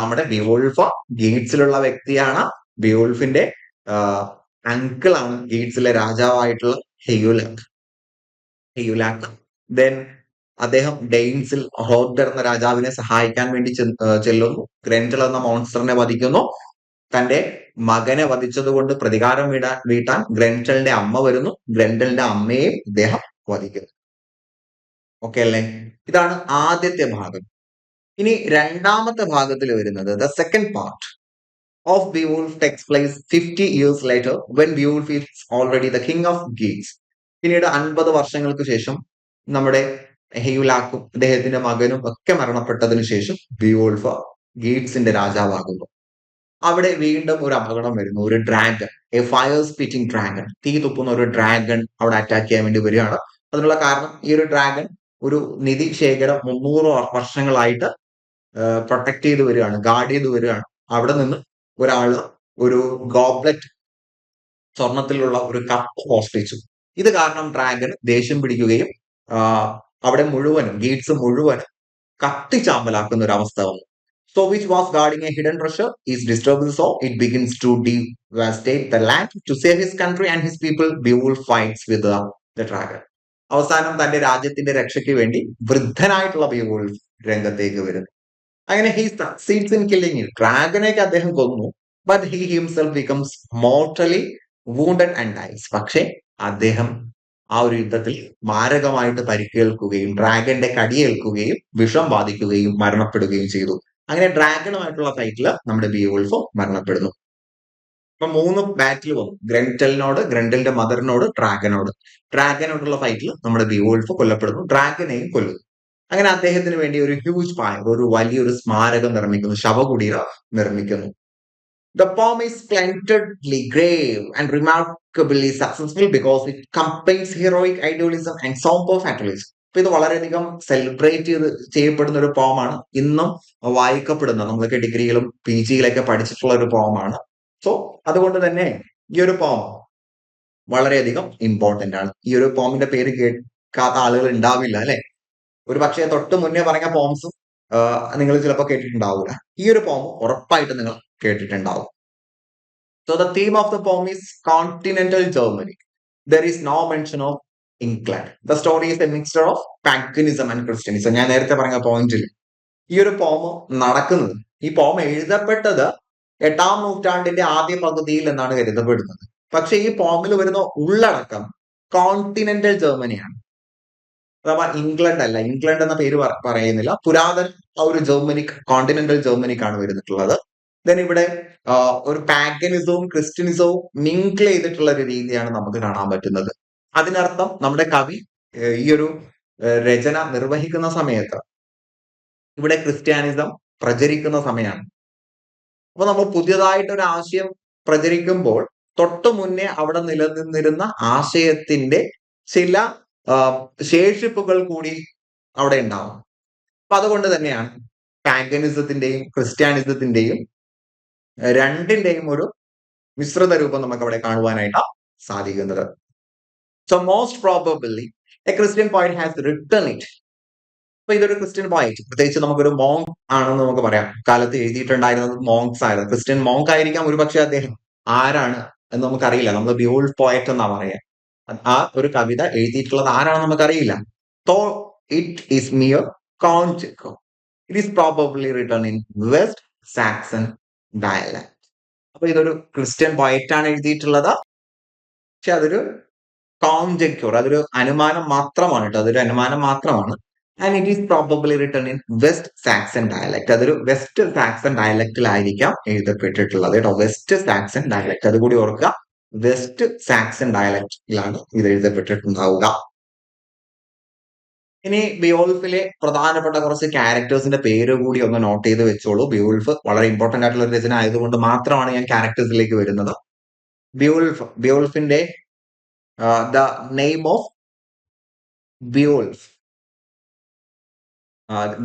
നമ്മുടെ ബിയോൾഫ് ഗീറ്റ്സിലുള്ള വ്യക്തിയാണ്. ബിയോൾഫിന്റെ അങ്കിൾ ആണ് ഗീറ്റ്സിലെ രാജാവായിട്ടുള്ള ഹെയുലാക്. ദെൻ അദ്ദേഹം ഡെയിൻസിൽ ഹ്രോദ്ഗർ എന്ന രാജാവിനെ സഹായിക്കാൻ വേണ്ടി ചെല്ലുന്നു. ഗ്രെൻറ്റൽ എന്ന മോൺസ്റ്ററിനെ വധിക്കുന്നു. തന്റെ മകനെ വധിച്ചത് കൊണ്ട് പ്രതികാരം വീട്ടാൻ ഗ്രെൻറ്റലിന്റെ അമ്മ വരുന്നു. ഗ്രെൻറ്റലിന്റെ അമ്മയെയും ഇദ്ദേഹം വധിക്കുന്നു. ഓക്കെ അല്ലേ? ഇതാണ് ആദ്യത്തെ ഭാഗം. ഇനി രണ്ടാമത്തെ ഭാഗത്തിൽ വരുന്നത് the second part of Beowulf takes place 50 years later when Beowulf is already the king of Geats. പിന്നീട് 50 വർഷങ്ങൾക്ക് ശേഷം നമ്മുടെ ഹെയുലാക്കും അദ്ദേഹത്തിന്റെ മകനും ഒക്കെ മരണപ്പെട്ടതിനു ശേഷം ബിയോൾഫ് ഗീറ്റ്സിന്റെ രാജാവാകുന്നു. അവിടെ വീണ്ടും ഒരു അപകടം വരുന്നു. ഒരു dragon, A fire spitting dragon, തീ തുപ്പുന്ന ഒരു ഡ്രാഗൺ അവിടെ അറ്റാക്ക് ചെയ്യാൻ വേണ്ടി വരികയാണ്. അതിനുള്ള കാരണം ഈ ഒരു ഡ്രാഗൺ ഒരു നിധി ശേഖരം 300 വർഷങ്ങളായിട്ട് പ്രൊട്ടക്ട് ചെയ്ത് വരികയാണ്, ഗാർഡ് ചെയ്ത് വരികയാണ്. അവിടെ നിന്ന് ഒരാള് ഒരു ഗോബ്ലറ്റ്, സ്വർണത്തിലുള്ള ഒരു കപ്പ് മോഷ്ടിച്ചു. ഇത് കാരണം ഡ്രാഗൺ ദേഷ്യം പിടിക്കുകയും അവിടെ മുഴുവനും, ഗീറ്റ്സ് മുഴുവനും കത്തിച്ചാമ്പലാക്കുന്ന ഒരു അവസ്ഥ വന്നു. So which was guarding a hidden treasure is disturbed, so it begins to devastate the land. To save his country and his people, Beowulf fights with the dragon. അവസാനം തന്റെ രാജ്യത്തിന്റെ രക്ഷയ്ക്ക് വേണ്ടി വൃദ്ധനായിട്ടുള്ള ബിയോൾഫ് രംഗത്തേക്ക് വരുന്നു. അങ്ങനെ he succeeds in killing it. ഡ്രാഗനെയൊക്കെ അദ്ദേഹം കൊന്നു, but he himself becomes mortally wounded and dies. പക്ഷെ അദ്ദേഹം ആ ഒരു യുദ്ധത്തിൽ മാരകമായിട്ട് പരിക്കേൽക്കുകയും ഡ്രാഗന്റെ കടിയേൽക്കുകയും വിഷം ബാധിക്കുകയും മരണപ്പെടുകയും ചെയ്തു. അങ്ങനെ ഡ്രാഗണുമായിട്ടുള്ള ഫൈറ്റില് നമ്മുടെ ബിയോൾഫ് മരണപ്പെടുന്നു. അപ്പൊ 3 ബാറ്റിൽ വന്നു. ഗ്രണ്ടലിന്റെ മദറിനോട്, ഡ്രാഗനോടുള്ള ഫൈറ്റിൽ നമ്മുടെ ബിയോൾഫ് കൊല്ലപ്പെടുന്നു, ഡ്രാഗനെയും കൊല്ലുന്നു. അങ്ങനെ അദ്ദേഹത്തിന് വേണ്ടി ഒരു ഹ്യൂജ് ഫയർ, ഒരു വലിയൊരു സ്മാരകം നിർമ്മിക്കുന്നു, ശവകുടീരം നിർമ്മിക്കുന്നു. The poem is splendidly grave and remarkably successful because it combines heroic idealism and somber fatalism. അപ്പൊ ഇത് വളരെയധികം സെലിബ്രേറ്റ് ചെയ്യപ്പെടുന്ന ഒരു പോമാണ്. ഇന്നും വായിക്കപ്പെടുന്ന, നമ്മളൊക്കെ ഡിഗ്രിയിലും പി ജിയിലൊക്കെ പഠിച്ചിട്ടുള്ള ഒരു പോമാണ്. സോ അതുകൊണ്ട് തന്നെ ഈ ഒരു പോം വളരെയധികം ഇമ്പോർട്ടന്റ് ആണ്. ഈ ഒരു പോമിന്റെ പേര് കേൾക്കാത്ത ആളുകൾ ഉണ്ടാവില്ല അല്ലെ? ഒരു പക്ഷേ തൊട്ട് മുന്നേ പറഞ്ഞ പോംസും നിങ്ങൾ ചിലപ്പോൾ കേട്ടിട്ടുണ്ടാവില്ല. ഈ ഒരു പോം ഉറപ്പായിട്ട് നിങ്ങൾ കേട്ടിട്ടുണ്ടാവും. So the theme of the poem is continental Germany. There is no mention of England. The story is a mixture of paganism and Christianism. ഞാൻ നേരത്തെ പറഞ്ഞ പോയിന്റിൽ ഈ ഒരു പോം നടക്കുന്നത്, ഈ പോം എഴുതപ്പെട്ടത് 8ാം നൂറ്റാണ്ടിന്റെ ആദ്യ പകുതിയിൽ എന്നാണ് കരുതപ്പെടുന്നത്. പക്ഷെ ഈ പോമിൽ വരുന്ന ഉള്ളടക്കം കോണ്ടിനെന്റൽ ജർമ്മനിയാണ്. അഥവാ ഇംഗ്ലണ്ട് അല്ല, ഇംഗ്ലണ്ട് എന്ന പേര് പറയുന്നില്ല. പുരാതന ആ ഒരു ജർമ്മനിക്, കോണ്ടിനെന്റൽ ജർമ്മനിക്കാണ് വരുന്നിട്ടുള്ളത്. ദെൻ ഇവിടെ ഒരു പാഗനിസവും ക്രിസ്ത്യനിസവും മിങ്കിൾ ചെയ്തിട്ടുള്ള ഒരു രീതിയാണ് നമുക്ക് കാണാൻ പറ്റുന്നത്. അതിനർത്ഥം നമ്മുടെ കവി ഈ ഒരു രചന നിർവഹിക്കുന്ന സമയത്ത് ഇവിടെ ക്രിസ്ത്യാനിസം പ്രചരിക്കുന്ന സമയമാണ്. അപ്പൊ നമ്മൾ പുതിയതായിട്ട് ഒരു ആശയം പ്രചരിക്കുമ്പോൾ തൊട്ടു മുന്നേ അവിടെ നിലനിന്നിരുന്ന ആശയത്തിന്റെ ചില ശേഷിപ്പുകൾ കൂടി അവിടെ ഉണ്ടാവും. അപ്പൊ അതുകൊണ്ട് തന്നെയാണ് പാഗനിസത്തിന്റെയും ക്രിസ്ത്യാനിസത്തിന്റെയും രണ്ടിന്റെയും ഒരു മിശ്രിത രൂപം നമുക്ക് അവിടെ കാണുവാനായിട്ട് സാധിക്കുന്നത്. So most probably A Christian point has written it. അപ്പൊ ഇതൊരു ക്രിസ്ത്യൻ പോയിന്റ്, പ്രത്യേകിച്ച് നമുക്കൊരു മോങ്ക് ആണെന്ന് നമുക്ക് പറയാം. കാലത്ത് എഴുതിയിട്ടുണ്ടായിരുന്നത് മോങ്ക്സ് ആയിരുന്നു. ക്രിസ്ത്യൻ മോങ്ക് ആയിരിക്കാം ഒരു പക്ഷെ അദ്ദേഹം. ആരാണ് എന്ന് നമുക്കറിയില്ല. നമ്മൾ ബിയോൾഫ് പോയറ്റ് എന്നാ പറയാ. ആ ഒരു കവിത എഴുതിയിട്ടുള്ളത് ആരാണെന്ന് നമുക്കറിയില്ല. So it is mere conjecture. It is probably written in West Saxon dialect. അപ്പൊ ഇതൊരു ക്രിസ്ത്യൻ പോയറ്റ് ആണ് എഴുതിയിട്ടുള്ളത്. പക്ഷെ അതൊരു കോൺജെക്ചർ, അതൊരു അനുമാനം മാത്രമാണ് കേട്ടോ. അതൊരു അനുമാനം മാത്രമാണ്. And it is probably written in West Saxon dialect. അതൊരു വെസ്റ്റ് സാക്സൺ ഡയലക്റ്റിലായിരിക്കാം എഴുതപ്പെട്ടിട്ടുള്ളത് കേട്ടോ. വെസ്റ്റ് സാക്സൺ ഡയലക്ട്, അതുകൂടി ഓർക്കുക. വെസ്റ്റ് സാക്സൺ ഡയലക്റ്റിലാണ് ഇത് എഴുതപ്പെട്ടിട്ടുണ്ടാവുക. ഇനി ബിയോൾഫിലെ പ്രധാനപ്പെട്ട കുറച്ച് ക്യാരക്ടേഴ്സിന്റെ പേര് കൂടി ഒന്ന് നോട്ട് ചെയ്ത് വെച്ചോളൂ. ബിയോൾഫ് വളരെ ഇമ്പോർട്ടന്റ് ആയിട്ടുള്ള ഒരു രചന ആയതുകൊണ്ട് മാത്രമാണ് ഞാൻ ക്യാരക്ടേഴ്സിലേക്ക് വരുന്നത്. ബിയോൾഫിന്റെ ദ നെയിം ഓഫ് ബിയോൾഫ്,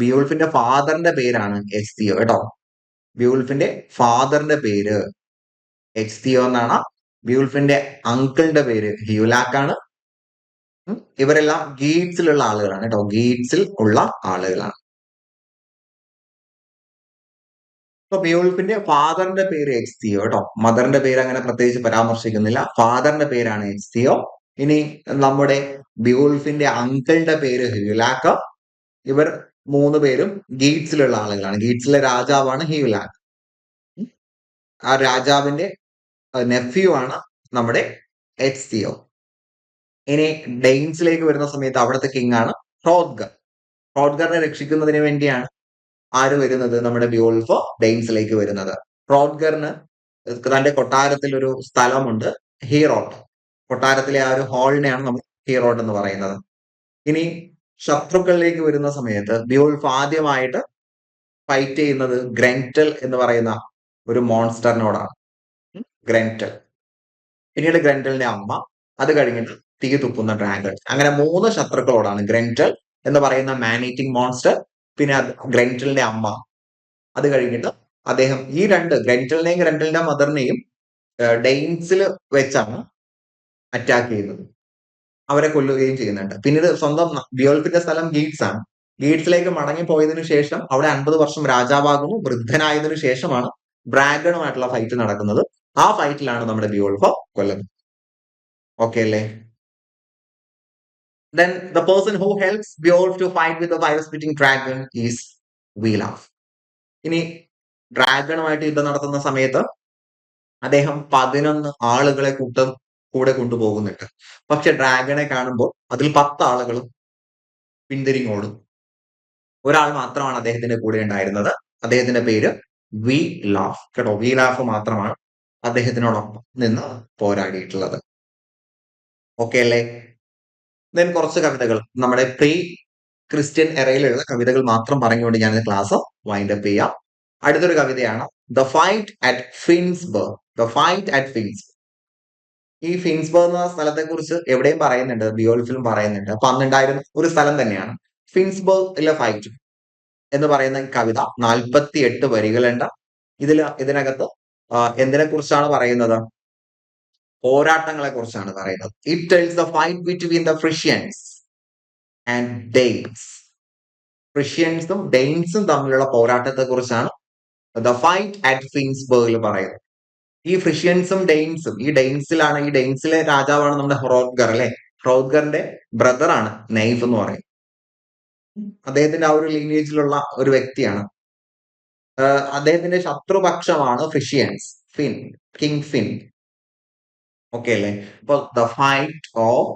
ബിയോൾഫിന്റെ ഫാദറിന്റെ പേരാണ് എക്സ്തിയോ കേട്ടോ. ബിയോൾഫിന്റെ ഫാദറിന്റെ പേര് എക്സ്തിയോ എന്നാണ്. ബിയോൾഫിന്റെ അങ്കിളിന്റെ പേര് ഹ്യൂലാക്കാണ്. ഇവരെല്ലാം ഗീറ്റ്സിലുള്ള ആളുകളാണ് കേട്ടോ. ഗീറ്റ്സിൽ ഉള്ള ആളുകളാണ്. ഇപ്പൊ ബിയോൾഫിന്റെ ഫാദറിന്റെ പേര് എക്സ്തിയോ കേട്ടോ. മദറിന്റെ പേര് അങ്ങനെ പ്രത്യേകിച്ച് പരാമർശിക്കുന്നില്ല. ഫാദറിന്റെ പേരാണ് എക്സ്തിയോ. ഇനി നമ്മുടെ ബിയോൾഫിന്റെ അങ്കിളിന്റെ പേര് ഹ്യൂലാക്ക. ഇവർ 3 പേരും ഗീറ്റ്സിലുള്ള ആളുകളാണ്. ഗീറ്റ്സിലെ രാജാവാണ് ഹ്യൂലാക്ക്. ആ രാജാവിന്റെ നെഫ്യൂ ആണ് നമ്മുടെ എക്സ്തിയോ. ഇനി ഡെയിൻസിലേക്ക് വരുന്ന സമയത്ത് അവിടുത്തെ കിങ് ആണ് ഹ്രോദ്ഗർ. ഹ്രോദ്ഗറിനെ രക്ഷിക്കുന്നതിന് വേണ്ടിയാണ് ആര് വരുന്നത്? നമ്മുടെ ബിയോൾഫ് ഡെയിൻസിലേക്ക് വരുന്നത്. ഹ്രോദ്ഗറിന് തന്റെ കൊട്ടാരത്തിൽ ഒരു സ്ഥലമുണ്ട്, ഹീറോട്ട്. കൊട്ടാരത്തിലെ ആ ഒരു ഹാളിനെയാണ് നമ്മൾ ഹീറോട്ട് എന്ന് പറയുന്നത്. ഇനി ശത്രുക്കളിലേക്ക് വരുന്ന സമയത്ത് ബിയോൾഫ് ആദ്യമായിട്ട് ഫൈറ്റ് ചെയ്യുന്നത് ഗ്രൻറ്റൽ എന്ന് പറയുന്ന ഒരു മോൺസ്റ്ററിനോടാണ്. ഗ്രൻറ്റൽ, പിന്നീട് ഗ്രൻറ്റലിന്റെ അമ്മ, അത് കഴിഞ്ഞിട്ട് തീ തുപ്പുന്ന ഡ്രാഗൺ. അങ്ങനെ 3 ശത്രുക്കളോടാണ്. ഗ്രൻറ്റൽ എന്ന് പറയുന്ന മാൻ ഈറ്റിംഗ് മോൺസ്റ്റർ, പിന്നെ ഗ്രൻറ്റലിന്റെ അമ്മ, അത് കഴിഞ്ഞിട്ട് അദ്ദേഹം ഈ 2 ഗ്രൻറ്റലിനെയും ഗ്രൻറ്റലിന്റെ മദറിനെയും ഡെയിൻസിൽ വെച്ചാണ് അറ്റാക്ക് ചെയ്യുന്നത്. അവരെ കൊല്ലുകയും ചെയ്യുന്നുണ്ട്. പിന്നീട് സ്വന്തം ബിയോൾഫിന്റെ സ്ഥലം ഗീറ്റ്സ് ആണ്. ലീഡ്സിലേക്ക് മടങ്ങിപ്പോയതിനു ശേഷം അവിടെ 50 വർഷം രാജാവാകുന്നു. വൃദ്ധനായതിനു ശേഷമാണ് ഡ്രാഗണുമായിട്ടുള്ള ഫൈറ്റ് നടക്കുന്നത്. ആ ഫൈറ്റിലാണ് നമ്മുടെ ബിയോൾഫ് കൊല്ലുന്നത്. ഓക്കെ അല്ലേ? Then the person who helps Beowulf to fight with the fire-spitting dragon is Olaf. ഇനി ഡ്രാഗണുമായിട്ട് യുദ്ധം നടത്തുന്ന സമയത്ത് അദ്ദേഹം 11 ആളുകളെ കൂടെ കൊണ്ടുപോകുന്നുണ്ട്. പക്ഷെ ഡ്രാഗണെ കാണുമ്പോൾ അതിൽ 10 ആളുകളും പിന്തിരിഞ്ഞോടും. ഒരാൾ മാത്രമാണ് അദ്ദേഹത്തിന്റെ കൂടെ ഉണ്ടായിരുന്നത്. അദ്ദേഹത്തിന്റെ പേര് വീലാഫ്. കേട്ടോ, വീലാഫ് മാത്രമാണ് അദ്ദേഹത്തിനോടൊപ്പം നിന്ന് പോരാടിയിട്ടുള്ളത്. ഓക്കെ അല്ലേ? ദെൻ കുറച്ച് കവിതകൾ നമ്മുടെ പ്രീ ക്രിസ്ത്യൻ എറയിലുള്ള കവിതകൾ മാത്രം പറഞ്ഞുകൊണ്ട് ഞാൻ ക്ലാസ് വൈൻഡ് അപ്പ് ചെയ്യാം. അടുത്തൊരു കവിതയാണ് the fight at Finnsburg. The fight at Finnsburg. ഈ ഫിൻസ്ബർഗ് എന്ന സ്ഥലത്തെ കുറിച്ച് എവിടെയും പറയുന്നുണ്ട്, ബിയോൾഫിലും പറയുന്നുണ്ട്. അപ്പൊ അന്നുണ്ടായിരുന്ന ഒരു സ്ഥലം തന്നെയാണ് ഫിൻസ്ബർഗിലെ ഫൈറ്റ് എന്ന് പറയുന്ന കവിത. 48 വരികളുണ്ട്. ഇതിനകത്ത് എന്തിനെ കുറിച്ചാണ് പറയുന്നത്? പോരാട്ടങ്ങളെ കുറിച്ചാണ് പറയുന്നത്. It tells the fight between the Frisians and Danes. ഫ്രിഷ്യൻസും ഡെയ്ൻസും തമ്മിലുള്ള പോരാട്ടത്തെ കുറിച്ചാണ് ദ ഫൈറ്റ് അറ്റ് ഫിൻസ്ബർഗിൽ പറയുന്നത്. ഈ ഫ്രിഷ്യൻസും ഡെയ്ൻസും, ഈ ഡെയ്ൻസിലെ രാജാവാണ് നമ്മുടെ ഹ്രോദ്ഗർ അല്ലെ. ഹ്രോദ്ഗറിന്റെ ബ്രദറാണ് നൈഫ് എന്ന് പറയുന്നത്. അദ്ദേഹത്തിന്റെ ആ ഒരു ലീനിയേജിലുള്ള ഒരു വ്യക്തിയാണ്. അദ്ദേഹത്തിന്റെ ശത്രുപക്ഷമാണ് ഫ്രിഷ്യൻസ്, കിങ് ഫിൻ. ഓക്കെ അല്ലേ? അപ്പൊ ദ ഫൈറ്റ് ഓഫ്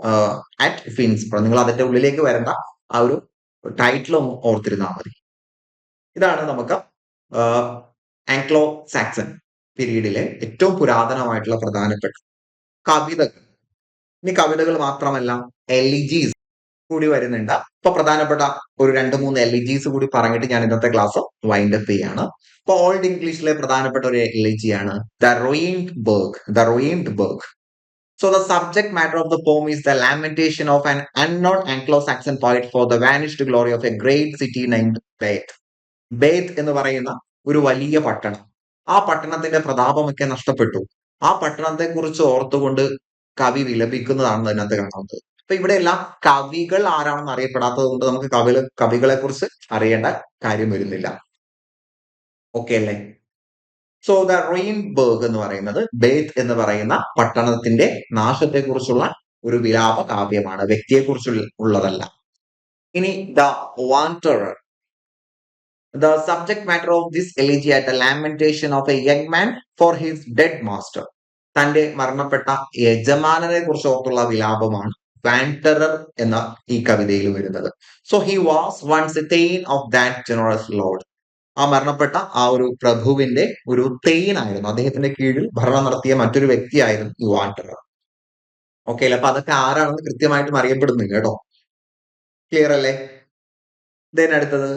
അറ്റ് ഫിൻസ്ബർഗ്, നിങ്ങൾ അതിന്റെ ഉള്ളിലേക്ക് വരേണ്ട, ആ ഒരു ടൈറ്റിലും ഓർത്തിരുന്നാൽ മതി. ഇതാണ് നമുക്ക് ആംഗ്ലോ സാക്സൺ പീരീഡിലെ ഏറ്റവും പുരാതനമായിട്ടുള്ള പ്രധാനപ്പെട്ട കവിതകൾ. ഇനി കവിതകൾ മാത്രമല്ല, എലിജീസ് കൂടി വരുന്നുണ്ട്. ഇപ്പൊ പ്രധാനപ്പെട്ട ഒരു 2-3 എലിജീസ് കൂടി പറഞ്ഞിട്ട് ഞാൻ ഇന്നത്തെ ക്ലാസ് വൈൻഡ് അപ്പ് ചെയ്യാണ്. ഇപ്പൊ ഓൾഡ് ഇംഗ്ലീഷിലെ പ്രധാനപ്പെട്ട ഒരു എലിജിയാണ് the ruined burg. The ruined burg. So the subject matter of the poem is the lamentation of an unknown Anglo-Saxon poet for the vanished glory of a great city named Bath. Bath എന്ന് പറയുന്ന ഒരു വലിയ പട്ടണം. ആ പട്ടണത്തിന്റെ പ്രതാപമൊക്കെ നഷ്ടപ്പെട്ടു. ആ പട്ടണത്തെ കുറിച്ച് ഓർത്തുകൊണ്ട് കവി വിലപിക്കുന്നതാണ് അതിനകത്ത് കാണുന്നത്. അപ്പൊ ഇവിടെ എല്ലാം കവികൾ ആരാണെന്ന് അറിയപ്പെടാത്തത് കൊണ്ട് നമുക്ക് കവികളെ കുറിച്ച് അറിയേണ്ട കാര്യം വരുന്നില്ല. ഓക്കെ അല്ലേ? സോ ദ റെയിൻബർഗ് എന്ന് പറയുന്നത് ബേത്ത് എന്ന് പറയുന്ന പട്ടണത്തിന്റെ നാശത്തെ കുറിച്ചുള്ള ഒരു വിലാപ കാവ്യമാണ്, വ്യക്തിയെ കുറിച്ചുള്ളതല്ല. ഇനി the wanderer. The subject matter of this elegy at the lamentation of a young man for his dead master. തന്റെ മരണപ്പെട്ട യജമാനനെ കുറിച്ച് ഓർത്തുള്ള വിലാപമാണ് വാൻഡറർ എന്ന ഈ കവിതയിൽ വരുന്നത്. So he was once a thane of that generous lord. ആ മരണപ്പെട്ട ആ ഒരു പ്രഭുവിന്റെ ഒരു തെയിനായിരുന്നു, അദ്ദേഹത്തിന്റെ കീഴിൽ ഭരണം നടത്തിയ മറ്റൊരു വ്യക്തിയായിരുന്നു ഈ വാൻഡറർ. ഓക്കെ അല്ലേ? അപ്പൊ അതൊക്കെ ആരാണെന്ന് കൃത്യമായിട്ടും അറിയപ്പെടുന്നില്ല കേട്ടോ. ക്ലിയർ അല്ലേ? ദെൻ അടുത്തത്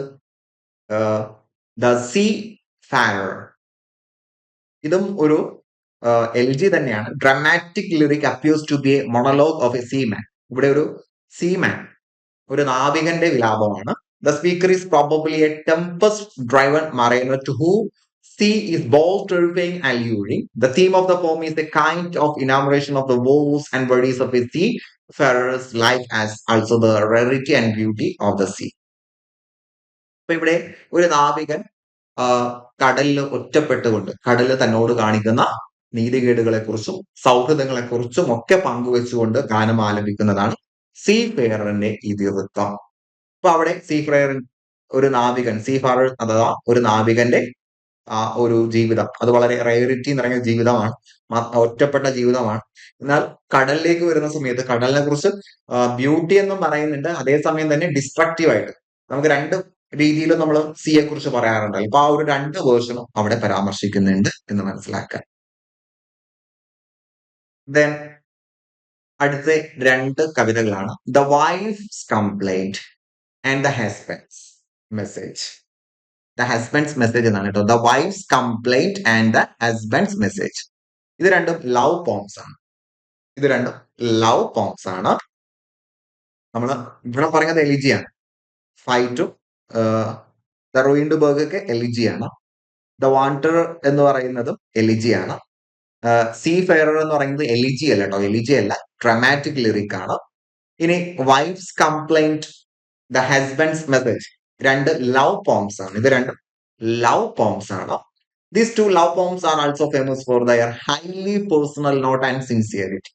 ദ സീ ഫാരർ. ഇതും ഒരു എൽജി തന്നെയാണ്. Dramatic lyric appears to be a monologue of a seaman. ഇവിടെ ഒരു സീമാൻ, ഒരു നാവികന്റെ വിലാപമാണ്. The speaker is probably a tempest driven mariner to who sea is both terrifying and alluring. The theme of the poem is a kind of enumeration of the woes and worries of a seafarer's life, as also the rarity and beauty of the sea. അപ്പൊ ഇവിടെ ഒരു നാവികൻ കടലിൽ ഒറ്റപ്പെട്ടുകൊണ്ട് കടല് തന്നോട് കാണിക്കുന്ന നീതികേടുകളെ കുറിച്ചും സൗഹൃദങ്ങളെ കുറിച്ചും ഒക്കെ പങ്കുവെച്ചുകൊണ്ട് ഗാനം ആലപിക്കുന്നതാണ് സീ ഫെയറിന്റെ ഇതിവൃത്തം. അപ്പൊ അവിടെ സീ ഫെയർ, ഒരു നാവികൻ, സീഫാറർ അഥവാ ഒരു നാവികന്റെ ആ ഒരു ജീവിതം, അത് വളരെ റയറിറ്റി നിറഞ്ഞ ജീവിതമാണ്, ഒറ്റപ്പെട്ട ജീവിതമാണ്. എന്നാൽ കടലിലേക്ക് വരുന്ന സമയത്ത് കടലിനെ കുറിച്ച് ബ്യൂട്ടി എന്നും പറയുന്നുണ്ട്, അതേസമയം തന്നെ ഡിസ്ട്രക്റ്റീവ് ആയിട്ട് നമുക്ക് രണ്ട് രീതിയിലും നമ്മൾ സീയെ കുറിച്ച് പറയാറുണ്ട്. അപ്പൊ ആ ഒരു 2 വേർഷനും അവിടെ പരാമർശിക്കുന്നുണ്ട് എന്ന് മനസ്സിലാക്കാൻ. ദെൻ അടുത്ത 2 കവിതകളാണ് the wife's complaint and the husband's message. The husband's message എന്നാണ് കേട്ടോ. The wife's complaint and the husband's message. ഇത് രണ്ടും ലവ് പോംസ് ആണ്. നമ്മൾ ഇവിടെ പറഞ്ഞത് എലിജിയാണ്. ഫൈറ്റും ദ റൂയിൻഡ് ബർഗ് ഒക്കെ എലിജിയാണ്. ദ വാണ്ടർ എന്ന് പറയുന്നതും എലിജിയാണ്. സീ ഫെയറർ എന്ന് പറയുന്നത് എലിജി അല്ല കേട്ടോ, എലിജി അല്ല, ഡ്രാമാറ്റിക് ലിറിക് ആണ്. ഇനി wife's complaint the husband's message. രണ്ട് ലവ് പോംസ് ആണ്. ഇത് രണ്ടും ലവ് പോംസ് ആണ്. These two love poems are also famous for their highly personal note and sincerity.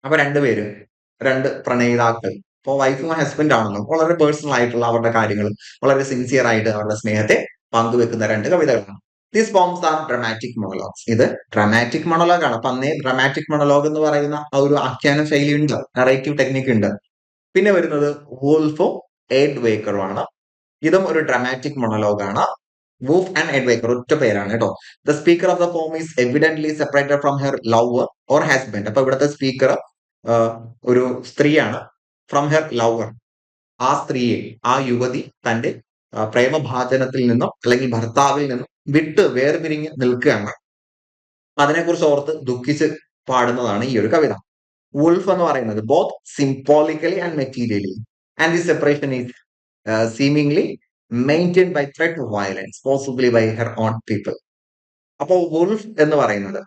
അപ്പൊ രണ്ട് പ്രണയിതാക്കൾ, ഇപ്പൊ വൈഫും ഹസ്ബൻഡ് ആണല്ലോ, വളരെ പേഴ്സണൽ ആയിട്ടുള്ള അവരുടെ കാര്യങ്ങൾ വളരെ സിൻസിയർ ആയിട്ട് അവരുടെ സ്നേഹത്തെ പങ്കുവെക്കുന്ന രണ്ട് കവിതകളാണ്. These poems are dramatic monologues. ഇത് ഡ്രമാറ്റിക് മോണോലോഗ് ആണ്. അപ്പൊ അന്നേ ഡ്രമാറ്റിക് മോണോലോഗ് എന്ന് പറയുന്ന ആ ഒരു ആഖ്യാന ശൈലി ഉണ്ട്, നറേറ്റീവ് ടെക്നിക് ഉണ്ട്. പിന്നെ വരുന്നത് വൂൾഫും എഡ് വേക്കറും ആണ്. ഇതും ഒരു ഡ്രമാറ്റിക് മോണോലോഗ് ആണ്. വൂഫ് ആൻഡ് എഡ് വേക്കർ ഒറ്റ പേരാണ് കേട്ടോ. The speaker of the poem is evidently separated from her lover or husband. അപ്പൊ ഇവിടുത്തെ സ്പീക്കർ ഒരു സ്ത്രീയാണ്. ഫ്രം ഹെർ ലവർ, ആ സ്ത്രീയെ, ആ യുവതി തന്റെ പ്രേമഭാജനത്തിൽ നിന്നും അല്ലെങ്കിൽ ഭർത്താവിൽ നിന്നും വിട്ട് വേർപിരിഞ്ഞ് നിൽക്കുകയാണ്. അതിനെക്കുറിച്ച് ഓർത്ത് ദുഃഖിച്ച് പാടുന്നതാണ് ഈ ഒരു കവിത. വുൾഫ് എന്ന് പറയുന്നത് both symbolically and materially, and the separation is seemingly maintained by threat of violence, possibly by her own people. അപ്പോൾ വുൾഫ് എന്ന് പറയുന്നത്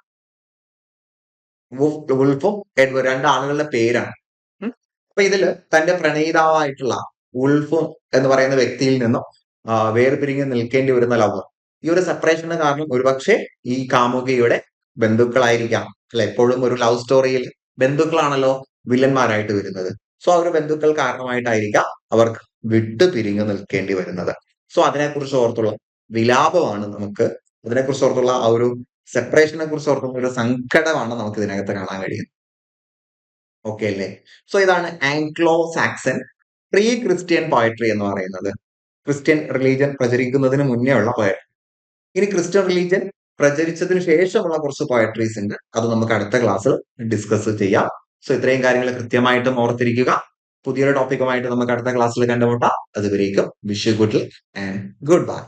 വുൾഫും എഡ്വേർഡ് രണ്ടാളുകളുടെ പേരാണ്. അപ്പൊ ഇതില് തന്റെ പ്രണയിതാവായിട്ടുള്ള വുൾഫ് എന്ന് പറയുന്ന വ്യക്തിയിൽ നിന്നും വേർപിരിഞ്ഞ് നിൽക്കേണ്ടി വരുന്ന ലവർ. ഈ ഒരു സെപ്പറേഷന് കാരണം ഒരുപക്ഷെ ഈ കാമുകിയുടെ ബന്ധുക്കളായിരിക്കാം. അല്ലെ, എപ്പോഴും ഒരു ലവ് സ്റ്റോറിയിൽ ബന്ധുക്കളാണല്ലോ വില്ലന്മാരായിട്ട് വരുന്നത്. സോ ആ ഒരു ബന്ധുക്കൾ കാരണമായിട്ടായിരിക്കാം അവർക്ക് വിട്ടു പിരിഞ്ഞു നിൽക്കേണ്ടി വരുന്നത്. സോ അതിനെക്കുറിച്ച് ഓർത്തുള്ള വിലാപമാണ് നമുക്ക്, അതിനെക്കുറിച്ച് ഓർത്തുള്ള ആ ഒരു സെപ്പറേഷനെ കുറിച്ച് ഓർത്തുള്ള ഒരു സങ്കടമാണ് നമുക്ക് ഇതിനകത്ത് കാണാൻ കഴിയുന്നത്. ഓക്കെ അല്ലേ? സോ ഇതാണ് Anglo Saxon pre Christian poetry എന്ന് പറയുന്നത്. ക്രിസ്ത്യൻ റിലീജിയൻ പ്രചരിക്കുന്നതിന് മുന്നേ ഉള്ള പോയട്രി. ഇനി ക്രിസ്ത്യൻ റിലീജിയൻ പ്രചരിച്ചതിന് ശേഷമുള്ള കുറച്ച് പോയട്രീസ് ഉണ്ട്. അത് നമുക്ക് അടുത്ത ക്ലാസ്സിൽ ഡിസ്കസ് ചെയ്യാം. സോ ഇത്രയും കാര്യങ്ങൾ കൃത്യമായിട്ടും ഓർത്തിരിക്കുക. പുതിയൊരു ടോപ്പിക്കുമായിട്ട് നമുക്ക് അടുത്ത ക്ലാസ്സിൽ കണ്ടുമുട്ടാം. അതുവരേക്കും wish you good luck and good bye.